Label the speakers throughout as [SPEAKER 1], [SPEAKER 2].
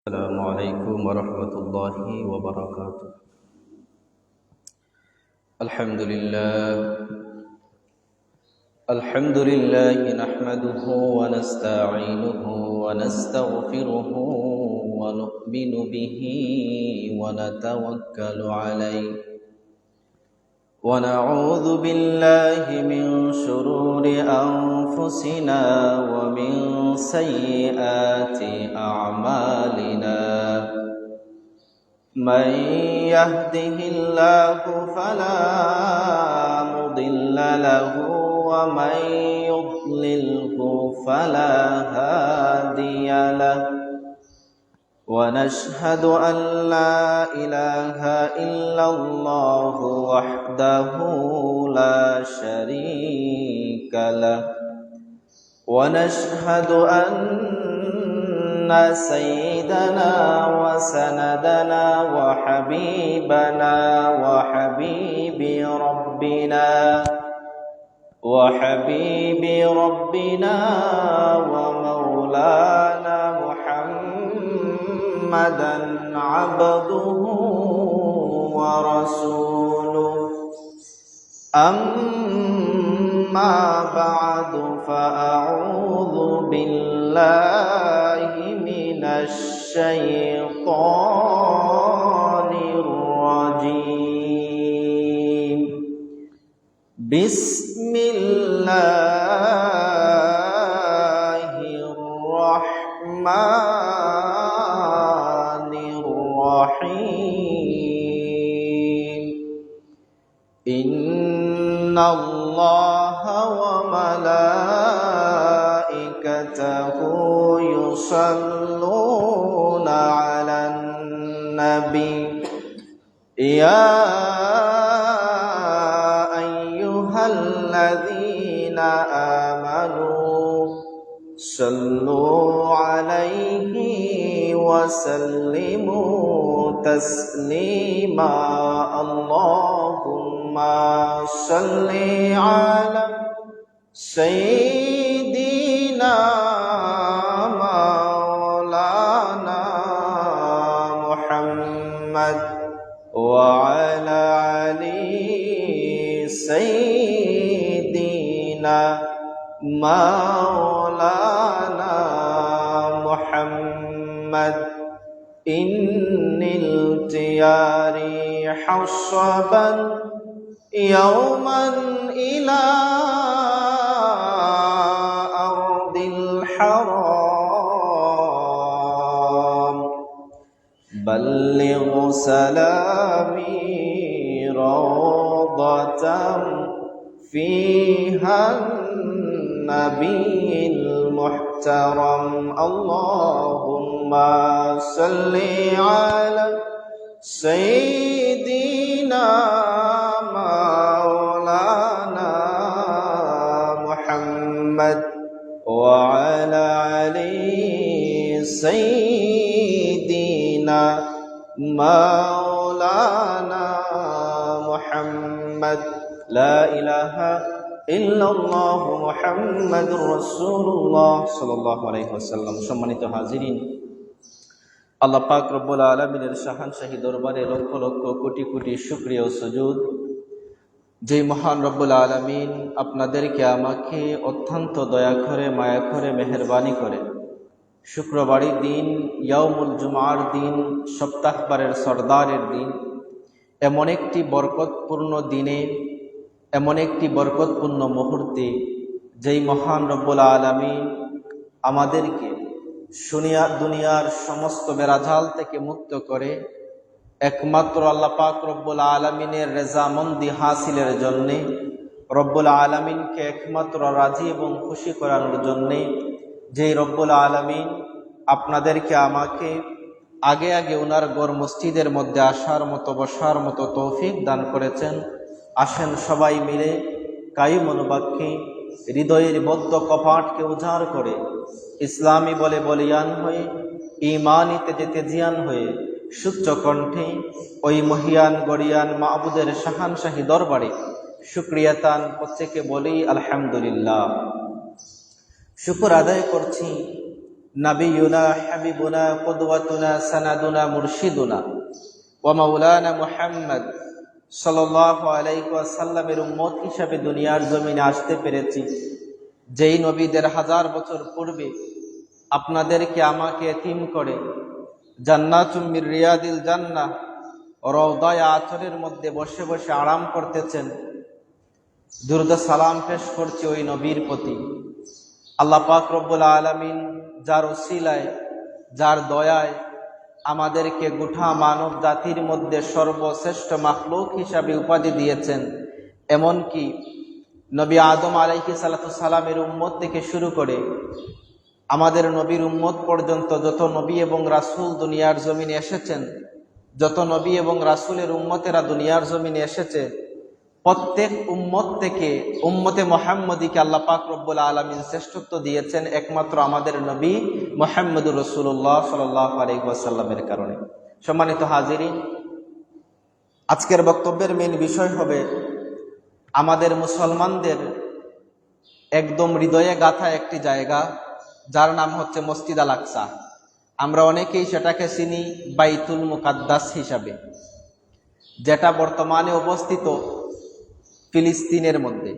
[SPEAKER 1] السلام عليكم ورحمة الله وبركاته. الحمد لله نحمده ونستعينه ونستغفره ونؤمن به ونتوكل عليه ونعوذ بالله من شرور أنفسنا ومن سيئات أعمالنا. من يهده الله فلا مضل له ومن يضلله فلا هادي له، ونشهد أن لا إله إلا الله وحده لا شريك له، ونشهد أن سيدنا وسندنا وحبيبنا وحبيب ربنا ومولانا محمدا عبده ورسوله. أما بعد فأعوذ بالله من الشيطان الرجيم. بسم الله الرحمن الرحيم. إن الله وملائكته يصلون على النبي يا أيها الذين آمنوا صلوا عليه وسلموا تسليما. اللهم صل على سيدنا مولانا محمد وعلى آله سيدنا مولانا محمد. إن التياري حصبا يوما إلى أرض الحرام. بلغ سلامي روضة فيها النبي المحترم. اللهم صل على سيدنا مولانا محمد وعلى آله سيدنا مولانا محمد. لا إله إلا الله محمد رسول الله صلى الله عليه وسلم. সম্মানিত হাজিরিন, আল্লাহ পাক রব্বুল আলামিনের শাহানশাহী দরবারে লক্ষ লক্ষ কোটি কোটি শুকরিয়া ও সুজুদ। যে মহান রব্বুল আলামিন আপনাদেরকে আমাকে অত্যন্ত দয়া করে, মায়া করে, মেহেরবানি করে শুক্রবারের দিন, ইয়াউমুল জুমার দিন, সপ্তাহবারের সরদারের দিন, এমন একটি বরকতপূর্ণ দিনে, এমন একটি বরকতপূর্ণ মুহূর্তে যেই মহান রব্বুল আলামিন আমাদেরকে দুনিয়ার সমস্ত বেরাজাল থেকে মুক্ত করে একমাত্র আল্লাহ পাক রব্বুল আলামিনের রেজামন্দি হাসিলের জন্যে, রব্বুল আলামিনকে একমাত্র রাজি এবং খুশি করানোর জন্যে যেই রব্বুল আলামিন আপনাদেরকে আমাকে আগে আগে ওনার গড় মসজিদের মধ্যে আসার মতো, বসার মতো তৌফিক দান করেছেন। আসেন সবাই মিলে কায়ু মনোবাক্যে হৃদয়ের বদ্ধ কপাটকে উজাড় করে ইসলামী বলে বলিয়ান হয়ে, ঈমানিতে যেতে জিয়ান হয়ে সুচ্চ কণ্ঠে ওই মহিয়ান গরিয়ান মাবুদের শাহানশাহী দরবারে শুকরিয়াতান প্রত্যেকে বলি আলহামদুলিল্লাহ। শুকর আদায় করছি نبينا حبيبنا قدوتنا سندنا مرشدنا ومولانا محمد সাল্লাল্লাহু আলাইহি ওয়াসাল্লামের উম্মত হিসেবে দুনিয়ার জমিনে আসতে পেরেছি, যেই নবীদের হাজার বছর পূর্বে আপনাদেরকে আমাকে এতিম করে জান্নাতুম মির রিয়াদিল জান্নাহ রওদায়ে আতরের মধ্যে বসে বসে আরাম করতেছেন। দুরূদ সালাম পেশ করছি ওই নবীর প্রতি। আল্লাহ পাক রব্বুল আলামিন যার ওসিলায়, যার দয়ায় আমাদেরকে গোটা মানব জাতির মধ্যে সর্বশ্রেষ্ঠ মাখলুক হিসাবে উপাধি দিয়েছেন। এমনকি নবী আদম আলাইহিস সালামের উম্মত থেকে শুরু করে আমাদের নবীর উম্মত পর্যন্ত যত নবী এবং রাসূল দুনিয়ার জমিনে এসেছেন, যত নবী এবং রাসূলের উম্মতেরা দুনিয়ার জমিনে এসেছে, প্রত্যেক উম্মত থেকে উম্মতে মুহাম্মদীকে আল্লাহ পাক রব্বুল আলামিন শ্রেষ্ঠত্ব দিয়েছেন একমাত্র আমাদের নবী মুহাম্মদুর রাসূলুল্লাহ সাল্লাল্লাহু আলাইহি ওয়াসাল্লামের কারণে। সম্মানিত হাজিরিন, আজকের বক্তব্যের মেইন বিষয় হবে আমাদের মুসলমানদের একদম হৃদয়ে গাঁথা একটি জায়গা, যার নাম হচ্ছে মসজিদ আল আকসা। আমরা অনেকেই সেটাকে চিনি বাইতুল মুকাদ্দাস হিসাবে, যেটা বর্তমানে অবস্থিত ফিলিস্তিনের মধ্যে।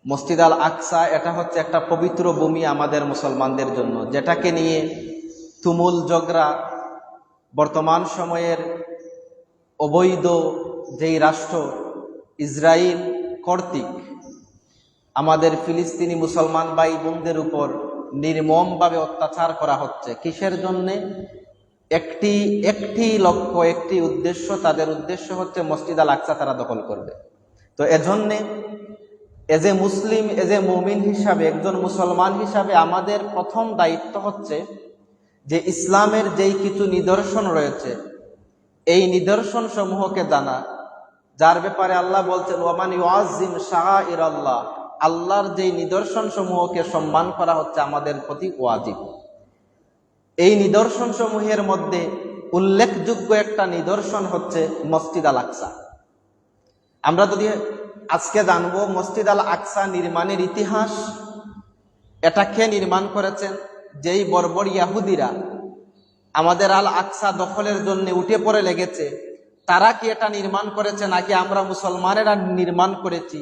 [SPEAKER 1] মসজিদ আল আকসা এটা হচ্ছে একটা পবিত্র ভূমি আমাদের মুসলমানদের জন্য, যেটাকে নিয়ে তুমুল ঝগড়া বর্তমান সময়ের অবৈধ যেই রাষ্ট্র ইসরায়েল কর্তৃক আমাদের ফিলিস্তিনি মুসলমান ভাই বোনদের উপর নির্মমভাবে অত্যাচার করা হচ্ছে। কিসের জন্যে? একটি লক্ষ্য, একটি উদ্দেশ্য। তাদের উদ্দেশ্য হচ্ছে মসজিদ আল আকসা তারা দখল করবে। তো এজন্যে as a Muslim, as a মুমিন হিসাবে, একজন মুসলমান হিসাবে আমাদের প্রথম দায়িত্ব হচ্ছে যে ইসলামের যেই কিছু নিদর্শন রয়েছে এই নিদর্শন সমূহকে জানা, যার ব্যাপারে আল্লাহ বলছেন ওয়ামান ইউআযযিম শাআইরাল্লাহ, আল্লাহর যেই নিদর্শন সমূহকে সম্মান করা হচ্ছে আমাদের প্রতি ওয়াজিব। এই নিদর্শন সমূহের মধ্যে উল্লেখযোগ্য একটা নিদর্শন হচ্ছে মসজিদ আল আকসা। আমরা যদি আজকে জানবো মসজিদ আল আকসা নির্মাণের ইতিহাস, এটা কে নির্মাণ করেছেন? যেই বর্বর ইয়াহুদিরা আমাদের আল আকসা দখলের জন্য উঠে পড়ে লেগেছে, তারা কি এটা নির্মাণ করেছে নাকি আমরা মুসলমানেরা নির্মাণ করেছি?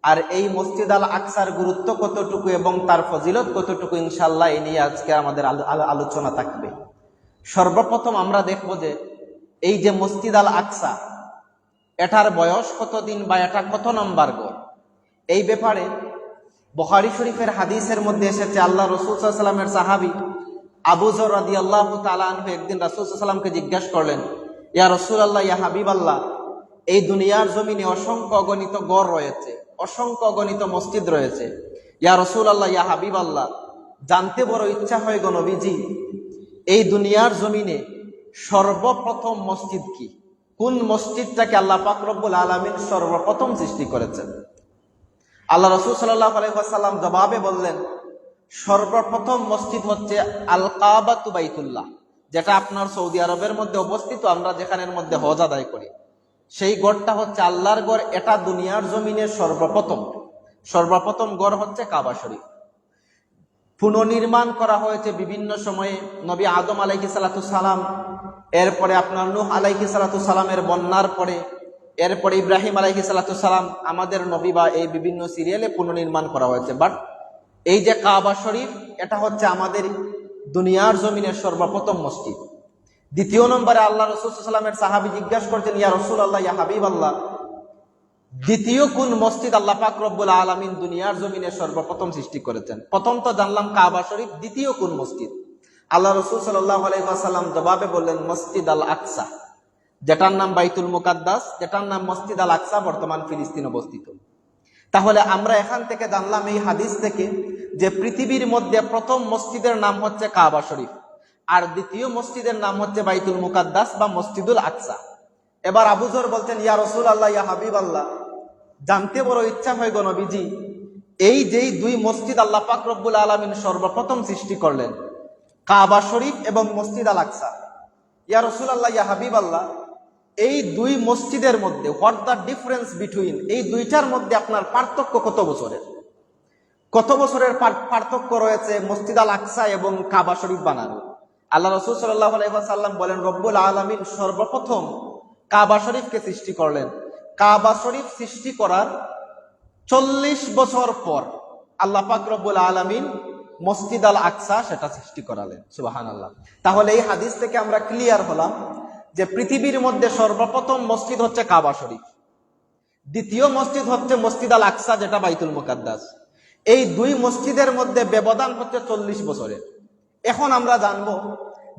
[SPEAKER 1] আর এই মসজিদ আল আকসার গুরুত্ব কতটুকু এবং তার ফজিলত কতটুকু, ইনশাআল্লাহ এই নিয়ে আজকে আমাদের আলোচনা থাকবে। সর্বপ্রথম আমরা দেখব যে এই যে মসজিদ আল আকসা, এটার বয়স কতদিন বা এটা কত নম্বর গড়, এই ব্যাপারে বুখারী শরীফের হাদিসের মধ্যে এসেছে আল্লাহ রাসূল সাল্লাল্লাহু আলাইহি ওয়াসাল্লামের সাহাবী আবু যর রাদিয়াল্লাহু তাআলা আনহু একদিন রাসূল সাল্লাল্লাহু আলাইহি ওয়াসাল্লামকে জিজ্ঞাসা করলেন, ইয়া রাসূলুল্লাহ, ইয়া হাবিবাল্লাহ, এই দুনিয়ার জমিনে অসংখ্য অগণিত গড় রয়েছে, অসংখ্য অগণিত মসজিদ রয়েছে। ইয়া রাসূলুল্লাহ, ইয়া হাবিবাল্লাহ, জানতে বড় ইচ্ছা হয় গো নবীজি, এই দুনিয়ার জমিনে সর্বপ্রথম মসজিদ কি? কোন মসজিদটাকে আল্লাহ পাক রব্বুল আলামিন সর্বপ্রথম সৃষ্টি করেছেন? আল্লাহ রাসূল সাল্লাল্লাহু আলাইহি ওয়াসাল্লাম জবাবে বললেন, সর্বপ্রথম মসজিদ হচ্ছে আল কাবাতু বাইতুল্লাহ, যেটা আপনার সৌদি আরবের মধ্যে অবস্থিত। আমরা যেখানের মধ্যে হজ আদায় করি, সেই গড়টা হচ্ছে আল্লাহর গড়। এটা দুনিয়ার জমিনে সর্বপ্রথম গড় হচ্ছে কাবা শরীফ। পুনর্নির্মাণ করা হয়েছে বিভিন্ন সময়ে। নবী আদম আলাইহিস সালাম, এরপরে আপনার নূহ আলাইহিস সালামের বন্যার পরে, এরপরে ইব্রাহিম আলাইহিস সালাম, আমাদের নবী বা এই বিভিন্ন সিরিয়ালে পুনর্নির্মাণ করা হয়েছে। বাট এই যে কাবা শরীফ, এটা হচ্ছে আমাদের দুনিয়ার জমিনের সর্বপ্রথম মসজিদ। দ্বিতীয় নম্বরে আল্লাহ রাসূল সাল্লাল্লাহু আলাইহি ওয়াসাল্লামের সাহাবী জিজ্ঞাসা করছেন, ইয়া রাসূলুল্লাহ, ইয়া হাবিবাল্লাহ, দ্বিতীয় কোন মসজিদ আল্লাহ পাক রব্বুল আলামিন দুনিয়ার জমিনে সর্বপ্রথম সৃষ্টি করেছেন? প্রথম তো জানলাম কাবা শরীফ, দ্বিতীয় কোন মসজিদ? আল্লাহ রাসূল সাল্লাল্লাহু আলাইহি ওয়াসাল্লাম জবাবে বললেন মসজিদ আল আকসা, যেটার নাম বাইতুল মুকাদ্দাস, যেটার নাম মসজিদ আল আকসা, বর্তমান ফিলিস্তিন অবস্থিত। তাহলে আমরা এখান থেকে জানলাম এই হাদিস থেকে যে পৃথিবীর মধ্যে প্রথম মসজিদের নাম হচ্ছে কাবা শরীফ, আর দ্বিতীয় মসজিদের নাম হচ্ছে বাইতুল মুকাদ্দাস বা মসজিদুল আকসা। এবার আবু যর বলছেন, ইয়া রাসূলুল্লাহ, ইয়া হাবিবাল্লাহ, জানতে বড় ইচ্ছা হয় গো নবীজি, এই যেই দুই মসজিদ আল্লাহ পাক রব্বুল আলামিন সর্বপ্রথম সৃষ্টি করলেন, কাবা শরীফ এবং মসজিদ আল আকসা, ইয়া রাসূলুল্লাহ, ইয়া হাবিবাল্লাহ, এই দুই মসজিদের মধ্যে হোয়াট দ্য ডিফারেন্স বিটুইন, এই দুইটার মধ্যে আপনার পার্থক্য কত বছরের? কত বছরের পার্থক্য রয়েছে মসজিদ আল আকসা এবং কাবা শরীফ বানানো। আল্লাহ রাসূল সাল্লাল্লাহু আলাইহি ওয়াসাল্লাম বলেন, রব্বুল আলামিন সর্বপ্রথম কাবা শরীফকে সৃষ্টি করলেন। কাবা শরীফ সৃষ্টি করার 40 বছর পর আল্লাহ পাক রব্বুল আলামিন মসজিদ আল আকসা সেটা সৃষ্টি করালেন। সুবহানাল্লাহ। তাহলে এই হাদিস থেকে আমরা ক্লিয়ার হলাম যে পৃথিবীর মধ্যে সর্বপ্রথম মসজিদ হচ্ছে কাবা শরীফ, দ্বিতীয় মসজিদ হচ্ছে মসজিদ আল আকসা যেটা বাইতুল মুকাদ্দাস। এই দুই মসজিদের মধ্যে ব্যবধান হচ্ছে 40 বছরের। এখন আমরা জানবো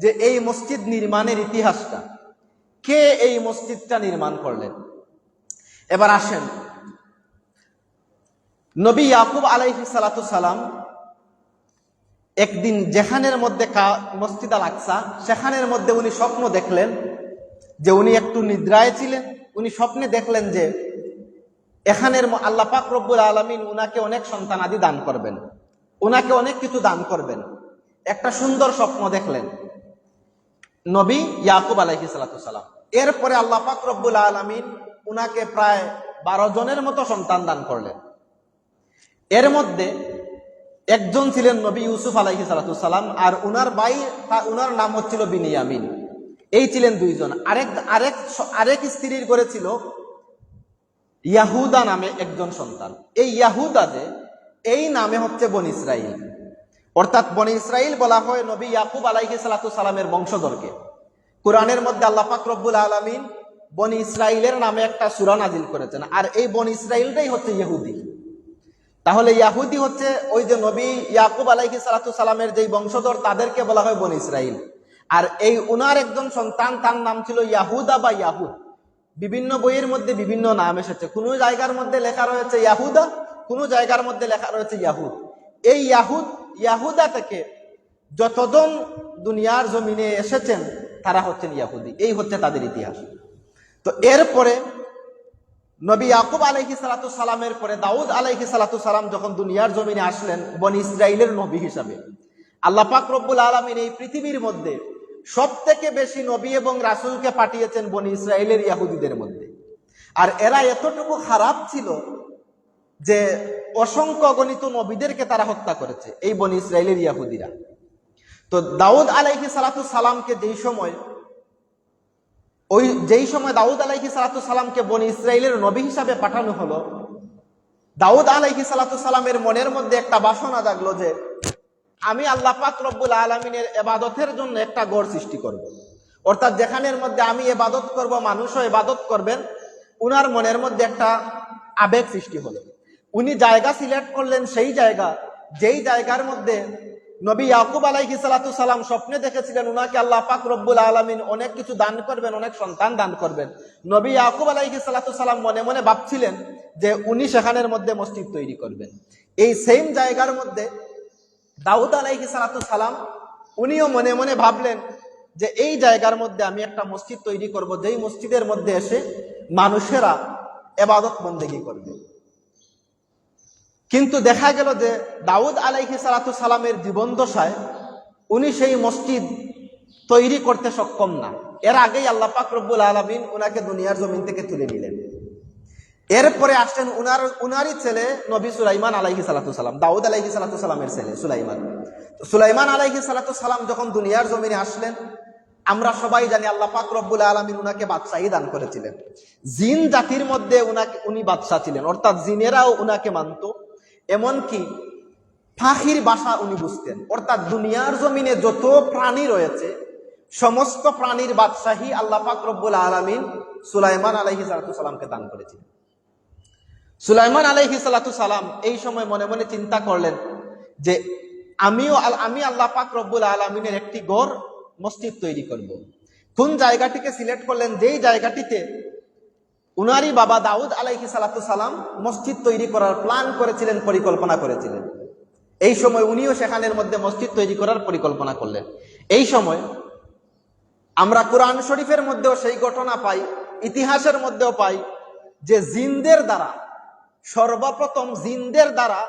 [SPEAKER 1] যে এই মসজিদ নির্মাণের ইতিহাসটা, কে এই মসজিদটা নির্মাণ করলেন। এবার আসেন, নবী ইয়াকুব আলাইহিস সালাতু সালাম একদিন যেখানের মধ্যে মসজিদ আল আকসা, সেখানের মধ্যে উনি স্বপ্ন দেখলেন যে উনি একটু নিদ্রায় ছিলেন। উনি স্বপ্নে দেখলেন যে এখানের আল্লাহ পাক রব্বুল আলামিন উনাকে অনেক সন্তানাদি দান করবেন, উনাকে অনেক কিছু দান করবেন। একটা সুন্দর স্বপ্ন দেখলেন নবী ইয়াকুব আলাইহিস সালাতু সালাম। এরপরে আল্লাহ পাক রব্বুল আলামিন উনাকে প্রায় 12 জনের মতো সন্তান দান করলেন। এর মধ্যে একজন ছিলেন নবী ইউসুফ আলাইহিস সালাতু সালাম, আর উনার ভাই, উনার নাম হচ্ছিল বিনিয়ামিন। এই ছিলেন দুইজন। আরেক স্ত্রীর ঘরে ছিল ইয়াহুদা নামে একজন সন্তান। এই ইয়াহুদা যে, এই নামে হচ্ছে বনি ইসরাইল। অর্থাৎ বনি ইসরাইল বলা হয় নবী ইয়াকুব আলাইহিস সালাতু সালামের বংশধরকে। কোরআনের মধ্যে আল্লাহ পাক রব্বুল আলামিন বনি ইসরাইলের নামে একটা সূরা নাজিল করেছেন, আর এই বনি ইসরাইলটাই হচ্ছে ইহুদি। তাহলে ইয়াহুদি হচ্ছে ওই যে নবী ইয়াকুব আলাইহিস সালাতু সালামের যেই বংশধর, তাদেরকে বলা হয় বনি ইসরাইল। আর এই উনার একজন সন্তান, তার নাম ছিল ইয়াহুদা বা ইয়াহুদ। বিভিন্ন বইয়ের মধ্যে বিভিন্ন নাম এসেছে। কোনো জায়গার মধ্যে লেখা রয়েছে ইয়াহুদা, কোনো জায়গার মধ্যে লেখা রয়েছে ইয়াহুদ। এই ইয়াহুদা থেকে যতজন দুনিয়ার জমিনে এসেছেন তারা হচ্ছেন ইয়াহুদি। এই হচ্ছে তাদের ইতিহাস। তো এরপরে নবী ইয়াকুব আলাইহিস সালাতু সালামের পরে দাউদ আলাইহিস সালাতু সালাম যখন দুনিয়ার জমিনে আসলেন বনি ইসরাইলের নবী হিসাবে, আল্লাহ পাক রব্বুল আলামিন এই পৃথিবীর মধ্যে সবথেকে বেশি নবী এবং রাসূলকে পাঠিয়েছেন বনি ইসরাইলের ইহুদিদের মধ্যে। আর এরা এতটুকু খারাপ ছিল যে অসংখ্য গণিত নবীদেরকে তারা হত্যা করেছে, এই বনি ইসরাইলের ইহুদিরা। তো দাউদ আলাইহিস সালাতু সালামকে যেই সময় দাউদ আলাইহিস সালাতু সালামকে বনি ইসরাইলের নবী হিসাবে পাঠানো হলো, দাউদ আলাইহিস সালাতু সালামের মনের মধ্যে একটা বাসনা জাগলো যে আমি আল্লাহ পাক রব্বুল আলামিনের ইবাদতের জন্য একটা গড় সৃষ্টি করব। অর্থাৎ যেখানের মধ্যে আমি ইবাদত করব, মানুষও ইবাদত করবেন। উনার মনের মধ্যে একটা আবেগ সৃষ্টি হলো। উনি জায়গা সিলেক্ট করলেন, সেই যেই জায়গার মধ্যে নবী ইয়াকুব আলাইহিস সালাতু সালাম স্বপ্নে দেখেছিলেন উনাকে আল্লাহ পাক রব্বুল আলামিন অনেক কিছু দান করবেন, অনেক সন্তান দান করবেন। নবী ইয়াকুব আলাইহিস সালাতু সালাম মনে মনে ভাবছিলেন যে উনি সেখানের মধ্যে মসজিদ তৈরি করবেন। এই সেম জায়গার মধ্যে দাউদ আলাইহিস সালাতু সালাম উনিও মনে মনে ভাবলেন যে এই জায়গার মধ্যে আমি একটা মসজিদ তৈরি করব, যেই মসজিদের মধ্যে এসে মানুষেরা ইবাদত বন্দেগী করবে। কিন্তু দেখা গেল যে দাউদ আলাইহিস সালাতু সালামের জীবন দশায় উনি সেই মসজিদ তৈরি করতে সক্ষম না। এর আগেই আল্লাহ পাক রব্বুল আলামিন উনাকে দুনিয়ার জমিন থেকে তুলে নিলেন। এরপরে আসলেন উনারই ছেলে নবী সুলাইমান আলাইহিস সালাতু সালাম, দাউদ আলাইহিস সালাতু সালামের ছেলে সুলাইমান আলাইহিস সালাতু সালাম যখন দুনিয়ার জমিনে আসলেন, আমরা সবাই জানি আল্লাহ পাক রব্বুল আলামিন উনাকে বাদশাহী দান করেছিলেন। জিন জাতির মধ্যে উনি বাদশাহ ছিলেন, অর্থাৎ জিনেরাও উনাকে মানত। এমনকি পাখির ভাষা উনি বুঝতেন। অর্থাৎ দুনিয়ার জমিনে যত প্রাণী রয়েছে সমস্ত প্রাণীর বাদশাহী আল্লাহ পাক রব্বুল আলামিন সুলাইমান আলাইহিস সালাতু সালামকে দান করেছিলেন। সুলাইমান আলাইহিস সালাতু সালাম এই সময় মনে মনে চিন্তা করলেন যে আমি আল্লাহ পাক রব্বুল আলামিনের একটি গড় মসজিদ তৈরি করব। কোন জায়গাটিকে সিলেক্ট করলেন? যেই জায়গাটিতে উনারই বাবা দাউদ আলাইহিস সালাতু সালাম মসজিদ তৈরি করার প্ল্যান করেছিলেন, পরিকল্পনা করেছিলেন। এই সময় উনিও সেখানের মধ্যে মসজিদ তৈরি করার পরিকল্পনা করলেন। এই সময় আমরা কোরআন শরীফের মধ্যেও সেই ঘটনা পাই, ইতিহাসের মধ্যেও পাই যে সর্বপ্রথম জিনদের দ্বারা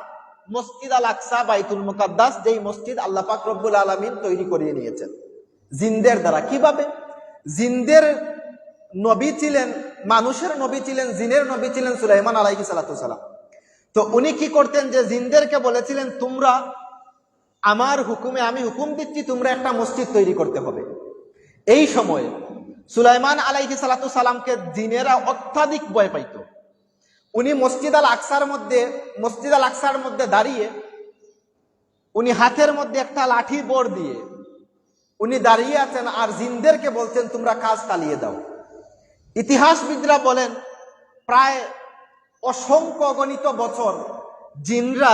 [SPEAKER 1] মসজিদ আল আকসা বাইতুল মুকাদ্দাস, যেই মসজিদ আল্লাহ পাক রব্বুল আলামিন তৈরি করিয়ে নিয়েছেন জিনদের দ্বারা। কিভাবে? জিনদের নবী ছিলেন, মানুষের নবী ছিলেন, জিনের নবী ছিলেন সুলাইমান আলাইহিস সালাতু সালাম। তো
[SPEAKER 2] তো উনি কি করতেন, যে জিনদেরকে বলেছিলেন তোমরা আমার হুকুমে, আমি হুকুম দিচ্ছি তোমরা একটা মসজিদ তৈরি করতে হবে। এই সময়ে সুলাইমান আলাইহিস সালাতু সালামকে জিনেরা অত্যাধিক ভয় পাইত। উনি মসজিদ আল আকসার মধ্যে দাঁড়িয়ে উনি হাতের মধ্যে একটা লাঠি বড় দিয়ে উনি দাঁড়িয়ে আছেন আর জিনদেরকে বলছেন তোমরা কাজ চালিয়ে দাও। ইতিহাসবিদরা বলেন প্রায় অসংখ্য অগণিত বছর জিনরা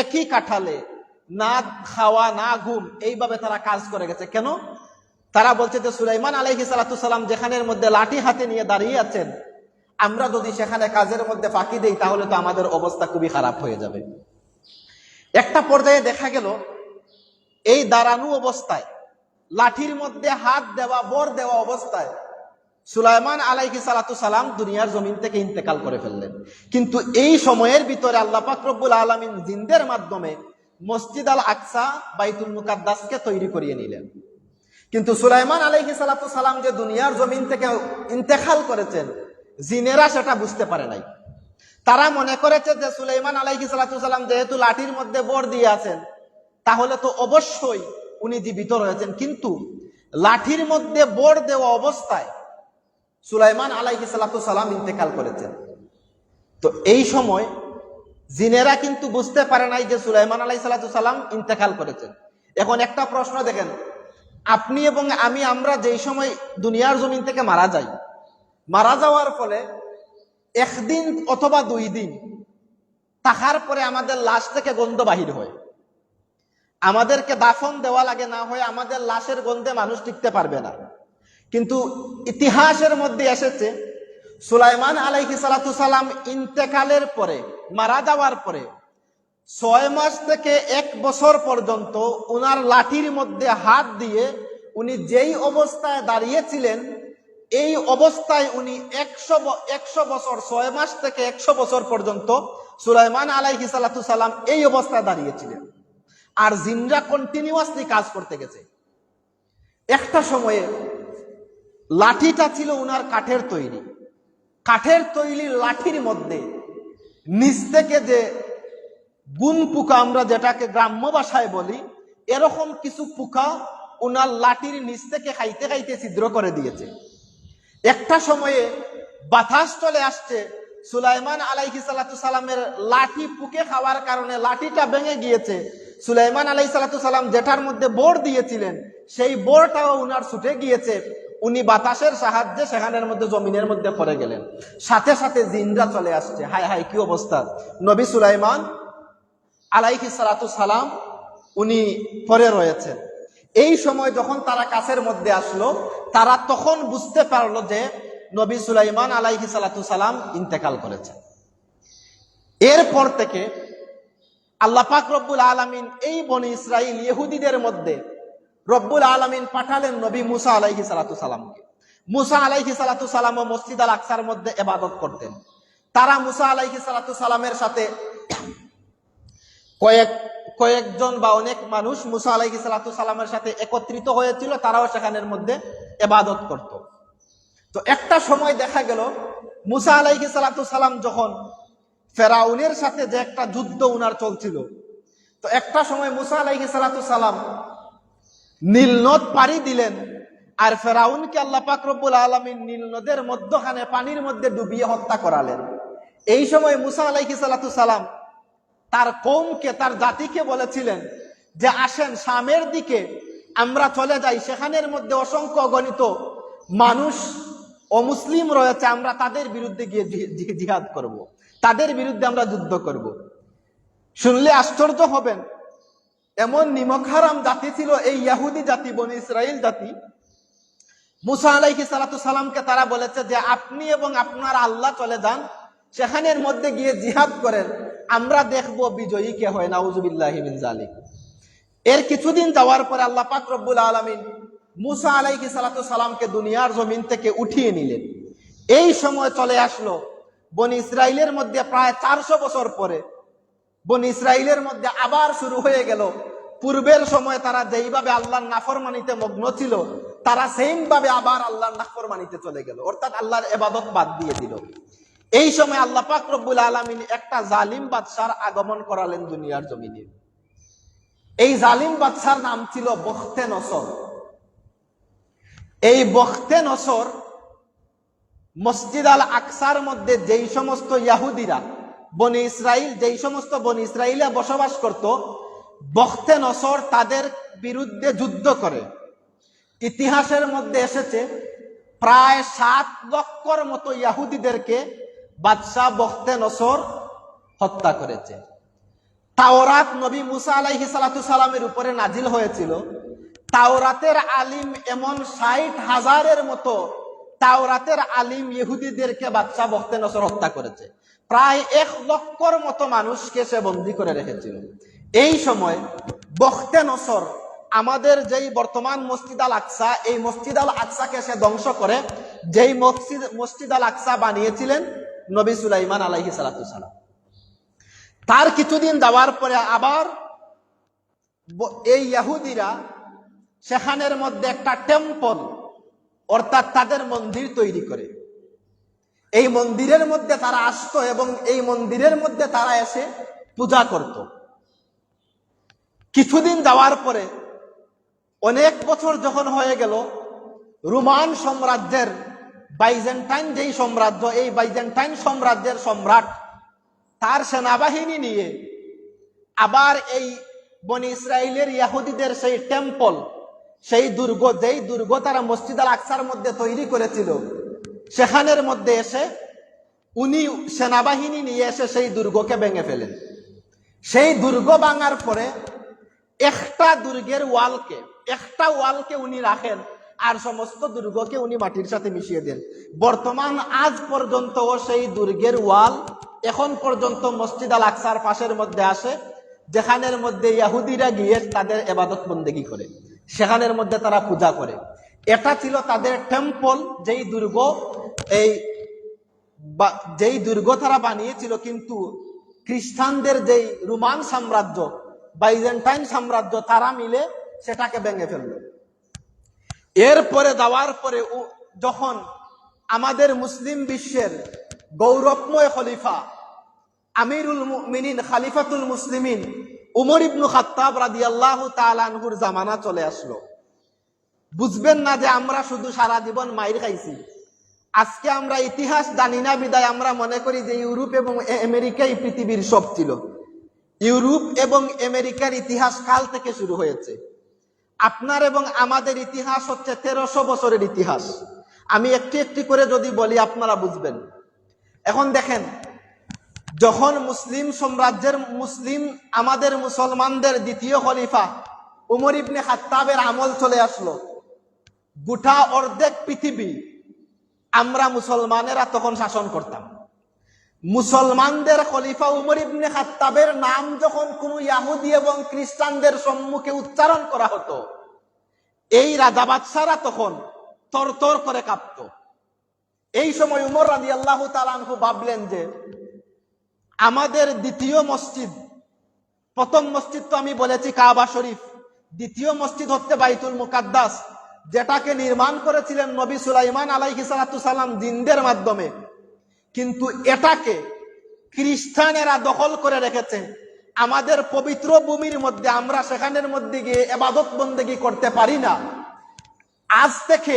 [SPEAKER 2] একই কাঠালে না খাওয়া না ঘুম এইভাবে তারা কাজ করে গেছে। কেন? তারা বলছে যে সুলাইমান আলাইহিস সালাতু সালাম যেখানের মধ্যে লাঠি হাতে নিয়ে দাঁড়িয়ে আছেন, আমরা যদি সেখানে কাজের মধ্যে ফাঁকি দেই তাহলে তো আমাদের অবস্থা খুবই খারাপ হয়ে যাবে। একটা পর্যায়ে দেখা গেল এই দাঁড়ানো অবস্থায় লাঠির মধ্যে হাত দেওয়া বর দেওয়া অবস্থায় সুলাইমান আলাইহিস সালাতু সালাম দুনিয়ার জমিন থেকে ইন্তেকাল করে ফেললেন। কিন্তু এই সময়ের ভিতরে আল্লাহ পাক রব্বুল আলামিন জিনদের মাধ্যমে মসজিদ আল আকসা বাইতুল মুকাদ্দাসকে তৈরি করিয়ে নিলেন। কিন্তু সুলাইমান আলাইহিস সালাতু সালাম যে দুনিয়ার জমিন থেকে ইন্তেকাল করেছেন, জিনেরা সেটা বুঝতে পারে নাই। তারা মনে করেছে যে সুলাইমান আলাইহিস সালাতু সালাম যেহেতু লাঠির মধ্যে বর দিয়ে আছেন তাহলে তো অবশ্যই উনি জীবিত রয়েছেন। কিন্তু লাঠির মধ্যে বর দেওয়া অবস্থায় সুলাইমান আলাইহিস সালাতু সালাম ইন্তেকাল করেছেন। তো এই সময় জিনেরা কিন্তু বুঝতে পারে নাই যে সুলাইমান আলাইহিস সালাতু সালাম ইন্তেকাল করেছেন। এখন একটা প্রশ্ন দেখেন, আপনি এবং আমি, আমরা যেই সময় দুনিয়ার জমিন থেকে মারা যাই, মারা যাওয়ার ফলে একদিন অথবা 2 দিন থাকার পরে আমাদের লাশ থেকে গন্ধ বাহির হয়। আমাদেরকে দাফন দেওয়া লাগে, না হয় আমাদের লাশের গন্ধে মানুষ টিকতে পারবে না। কিন্তু ইতিহাসের মধ্যে এসেছে সুলাইমান আলাইহিস সালাতু সালাম ইন্তেকালের পরে, মারা যাওয়ার পরে 6 মাস থেকে 1 বছর পর্যন্ত উনার লাঠির মধ্যে হাত দিয়ে উনি যেই অবস্থায় দাঁড়িয়েছিলেন এই অবস্থায় উনি 100 বছর, 6 মাস থেকে 100 বছর পর্যন্ত সুলাইমান আলাইহিস সালাতু সালাম এই অবস্থায় দাঁড়িয়েছিলেন। আর জিনরা কন্টিনিউয়াসলি কাজ করতে গেছে। একটা সময়ে লাঠিটা ছিল উনার কাঠের তৈরি। কাঠের তৈরি লাঠির মধ্যে নিচ থেকে যে গুণ পোকা, আমরা যেটাকে গ্রাম্য ভাষায় বলি, এরকম কিছু পোকা উনার লাঠির নিচ থেকে খাইতে খাইতে ছিদ্র করে দিয়েছে। একটা সময়ে বাতাস চলে আসছে, সুলাইমান আলাইহিস সালাতু সালামের লাঠি পুকে খাওয়ার কারণে লাঠিটা ভেঙে গিয়েছে। সুলাইমান আলাইহিস সালাতু সালাম যেটার মধ্যে বর দিয়েছিলেন সেই বরটাও উনার ছুটে গিয়েছে। উনি বাতাসের সাহায্যে সেখানের মধ্যে জমিনের মধ্যে পড়ে গেলেন। সাথে সাথে জিনরা চলে আসছে, হায় হায় কি অবস্থা! নবী সুলাইমান আলাইহিস সালাতু সালাম উনি পড়ে রয়েছেন। এই সময় যখন তারা কাছের মধ্যে আসলো, তারা তখন বুঝতে পারলো যে নবী সুলাইমান আলাইহিস সালাতু সালাম ইন্তেকাল করেছেন। এরপর থেকে আল্লাহ পাক রব্বুল আলামিন এই বনি ইসরাইল ইহুদিদের মধ্যে রব্বুল আলামিন পাঠালেন নবী মুসা আলাইহিস সালাতু সালামকে। মুসা আলাইহিস সালাতু সালামও মসজিদ আল আকসার মধ্যে ইবাদত করতেন। তারা মুসা আলাইহিস সালাতু সালামের সাথে কয়েকজন বা অনেক মানুষ মুসা আলাইহিস সালাতু সালামের সাথে একত্রিত হয়েছিল, তারাও সেখানের মধ্যে ইবাদত করত। তো একটা সময় দেখা গেল মুসা আলাইহিস সালাতু সালাম যখন ফেরাউনের সাথে যে একটা যুদ্ধ উনার চলছিল, তো একটা সময় মুসা আলাইহিস সালাতু সালাম নীল নদ পাড়ি দিলেন আর ফেরাউনকে আল্লাহ পাক রব্বুল আলামিন নীল নদের মধ্যখানে পানির মধ্যে ডুবিয়ে হত্যা করালেন। এই সময় মুসা আলাইহিস সালাতু সালাম তার কওমকে, তার জাতিকে বলেছিলেন যে আসেন শামের দিকে আমরা চলে যাই, সেখানের মধ্যে অসংখ্য অগণিত মানুষ অমুসলিম রয়েছে, আমরা তাদের বিরুদ্ধে গিয়ে জিহাদ করব, তাদের বিরুদ্ধে আমরা যুদ্ধ করব। শুনলে আশ্চর্য হবেন, এমন নিমকহারাম জাতি ছিল এই ইহুদি জাতি, বনি ইসরাইল জাতি। মুসা আলাইহিস সালাতু সালামকে তারা বলেছে যে আপনি এবং আপনার আল্লাহ চলে যান, সেখানের মধ্যে গিয়ে জিহাদ করেন, আমরা দেখব বিজয়ী কে হয়। নাউজুবিল্লাহি মিন যালিক। এর কিছুদিন যাওয়ার পরে আল্লাহ পাক রব্বুল আলামিন মুসা আলাইহিস সালাতু সালামকে দুনিয়ার জমিন থেকে উঠিয়ে নিলেন। এই সময় চলে আসলো বনি ইসরাইলের মধ্যে প্রায় 400 বছর পরে বনি ইসরাইলের মধ্যে আবার শুরু হয়ে গেল পূর্বের সময় তারা যেইভাবে আল্লাহর নাফরমানিতে মগ্ন ছিল, তারা সেইম ভাবে আবার আল্লাহর নাফরমানিতে চলে গেল, অর্থাৎ আল্লাহর ইবাদত বাদ দিয়ে দিল। এই সময় আল্লাহ পাক রব্বুল আলামিন একটা জালিম বাদশার আগমন করালেন দুনিয়ার জমিনে। এই জালিম বাদশার নাম ছিল বখতে নসর। এই বখতে নসর মসজিদ আল আকসার মধ্যে যেই সমস্ত ইয়াহুদিরা বনি ইসরাইল, যেই সমস্ত বনি ইসরাইলে বসবাস করত, বখতে নসর তাদের বিরুদ্ধে যুদ্ধ করে। ইতিহাসের মধ্যে এসেছে প্রায় 7 লক্ষর মতো ইয়াহুদিদেরকে বাদশাহ বখতে নসর হত্যা করেছে। তাওরাত নবী মুসা আলাইহিস সালাতু সালামের উপরে নাজিল হয়েছিল। তাওরাতের আলিম এমন 60,000-এর মতো তাওরাতের আলিম ইহুদিদেরকে বাদশাহ বখতে নসর হত্যা করেছে। প্রায় 1 লক্ষর মতো মানুষকে সে বন্দী করে রেখেছিল। এই সময় বখতে নসর আমাদের যেই বর্তমান মসজিদ আল আকসা, এই মসজিদ আল আকসাকে সে ধ্বংস করে। যেই মসজিদ আল আকসা বানিয়েছিলেন নবী সুলাইমান আলাইহিস সালাতু সালাম। তার কিছুদিন যাওয়ার পরে আবার এই ইহুদিরা সেখানের মধ্যে একটা টেম্পল, অর্থাৎ তাদের মন্দির তৈরি করে। এই মন্দিরের মধ্যে তারা আসতো এবং এই মন্দিরের মধ্যে তারা এসে পূজা করত। কিছুদিন যাওয়ার পরে, অনেক বছর যখন হয়ে গেল, রোমান সাম্রাজ্যের বাইজেন্টাইন যেই সাম্রাজ্য, এই বাইজেন্টাইন সাম্রাজ্যের সম্রাট তার সেনাবাহিনী নিয়ে আবার এই বনি ইসরাইলের ইহুদিদের সেই টেম্পল, সেই দুর্গ, যেই দুর্গ তারা মসজিদ আল আকসার মধ্যে তৈরি করেছিল, সেখানের মধ্যে এসে উনি সেনাবাহিনী নিয়ে এসে সেই দুর্গকে ভেঙে ফেলেন। সেই দুর্গ ভাঙার পরে একটা দুর্গের একটা ওয়ালকে উনি রাখেন, আর সমস্ত দুর্গকে উনি মাটির সাথে মিশিয়ে দেন। বর্তমান আজ পর্যন্ত সেই দুর্গের ওয়াল এখন পর্যন্ত মসজিদ আল আকসার পাশের মধ্যে আসে, যেখানের মধ্যে ইহুদিরা গিয়ে তাদের ইবাদত বন্দেগী করে, সেখানের মধ্যে তারা পূজা করে। এটা ছিল তাদের টেম্পল, যেই দুর্গ তারা বানিয়েছিল। কিন্তু খ্রিস্টানদের যেই রোমান সাম্রাজ্য, বাইজেন্টাইন সাম্রাজ্য, তারা মিলে সেটাকে ভেঙে ফেলল। এরপরে যাওয়ার পরে যখন আমাদের মুসলিম বিশ্বের গৌরবময় খলিফা, আমিরুল মুমিনিন, খালিফাতুল মুসলিমিন উমর ইবনে খাত্তাব রাদিয়াল্লাহু তাআলা আনহুর জামানা চলে আসলো। বুঝবেন না যে আমরা শুধু সারা জীবন মাইর খাইছি। আজকে আমরা ইতিহাস জানি না বিদায় আমরা মনে করি যে ইউরোপ এবং আমেরিকাই পৃথিবীর সব ছিল। ইউরোপ এবং আমেরিকার ইতিহাস কাল থেকে শুরু হয়েছে। আপনার এবং আমাদের ইতিহাস হচ্ছে 1300 বছরের ইতিহাস। আমি একটি একটি করে যদি বলি আপনারা বুঝবেন। এখন দেখেন, যখন মুসলিম সাম্রাজ্যের আমাদের মুসলমানদের দ্বিতীয় খলিফা উমর ইবনে খাত্তাবের আমল চলে আসলো, গোটা অর্ধেক পৃথিবী আমরা মুসলমানেরা তখন শাসন করতাম। মুসলমানদের খলিফা উমর ইবনে খাত্তাবের নাম যখন কোন ইহুদি এবং খ্রিস্টানদের সম্মুখে উচ্চারণ করা হতো, এই রাজা বাদশারা তখন তরতর করে কাঁপত। এই সময় উমর রাদিয়াল্লাহু তাআলা আনহু ভাবলেন যে আমাদের দ্বিতীয় মসজিদ, প্রথম মসজিদ তো আমি বলেছি কাবা শরীফ, দ্বিতীয় মসজিদ হচ্ছে বাইতুল মুকাদ্দাস, যেটাকে নির্মাণ করেছিলেন নবী সুলাইমান আলাইহিস সালাতু সালাম জিনদের মাধ্যমে। কিন্তু এটাকে খ্রিস্টানেরা দখল করে রেখেছে। আমাদের পবিত্র ভূমির মধ্যে আমরা সেখানের মধ্যে গিয়ে ইবাদত বন্দেগী করতে পারি না। আজ থেকে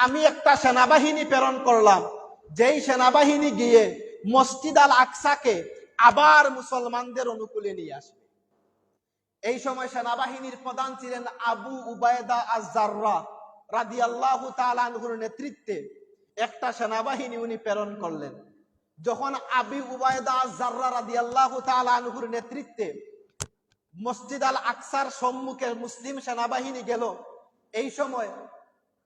[SPEAKER 2] আমি একটা সেনাবাহিনী প্রেরণ করলাম, যেই সেনাবাহিনী গিয়ে মসজিদ আল আকসাকে আবার মুসলমানদের অনুকূলে নিয়ে আসবে। এই সময় সেনাবাহিনীর প্রধান ছিলেন আবু উবায়দা আজ-জাররাহ রাদিয়াল্লাহু তাআলা আনহুর নেতৃত্বে একটা সেনাবাহিনী উনি প্রেরণ করলেন। যখন আবু উবায়দা আজ-জাররাহ রাদিয়াল্লাহু তাআলা আনহুর নেতৃত্বে মসজিদ আল আকসার সম্মুখে মুসলিম সেনাবাহিনী গেল, এই সময়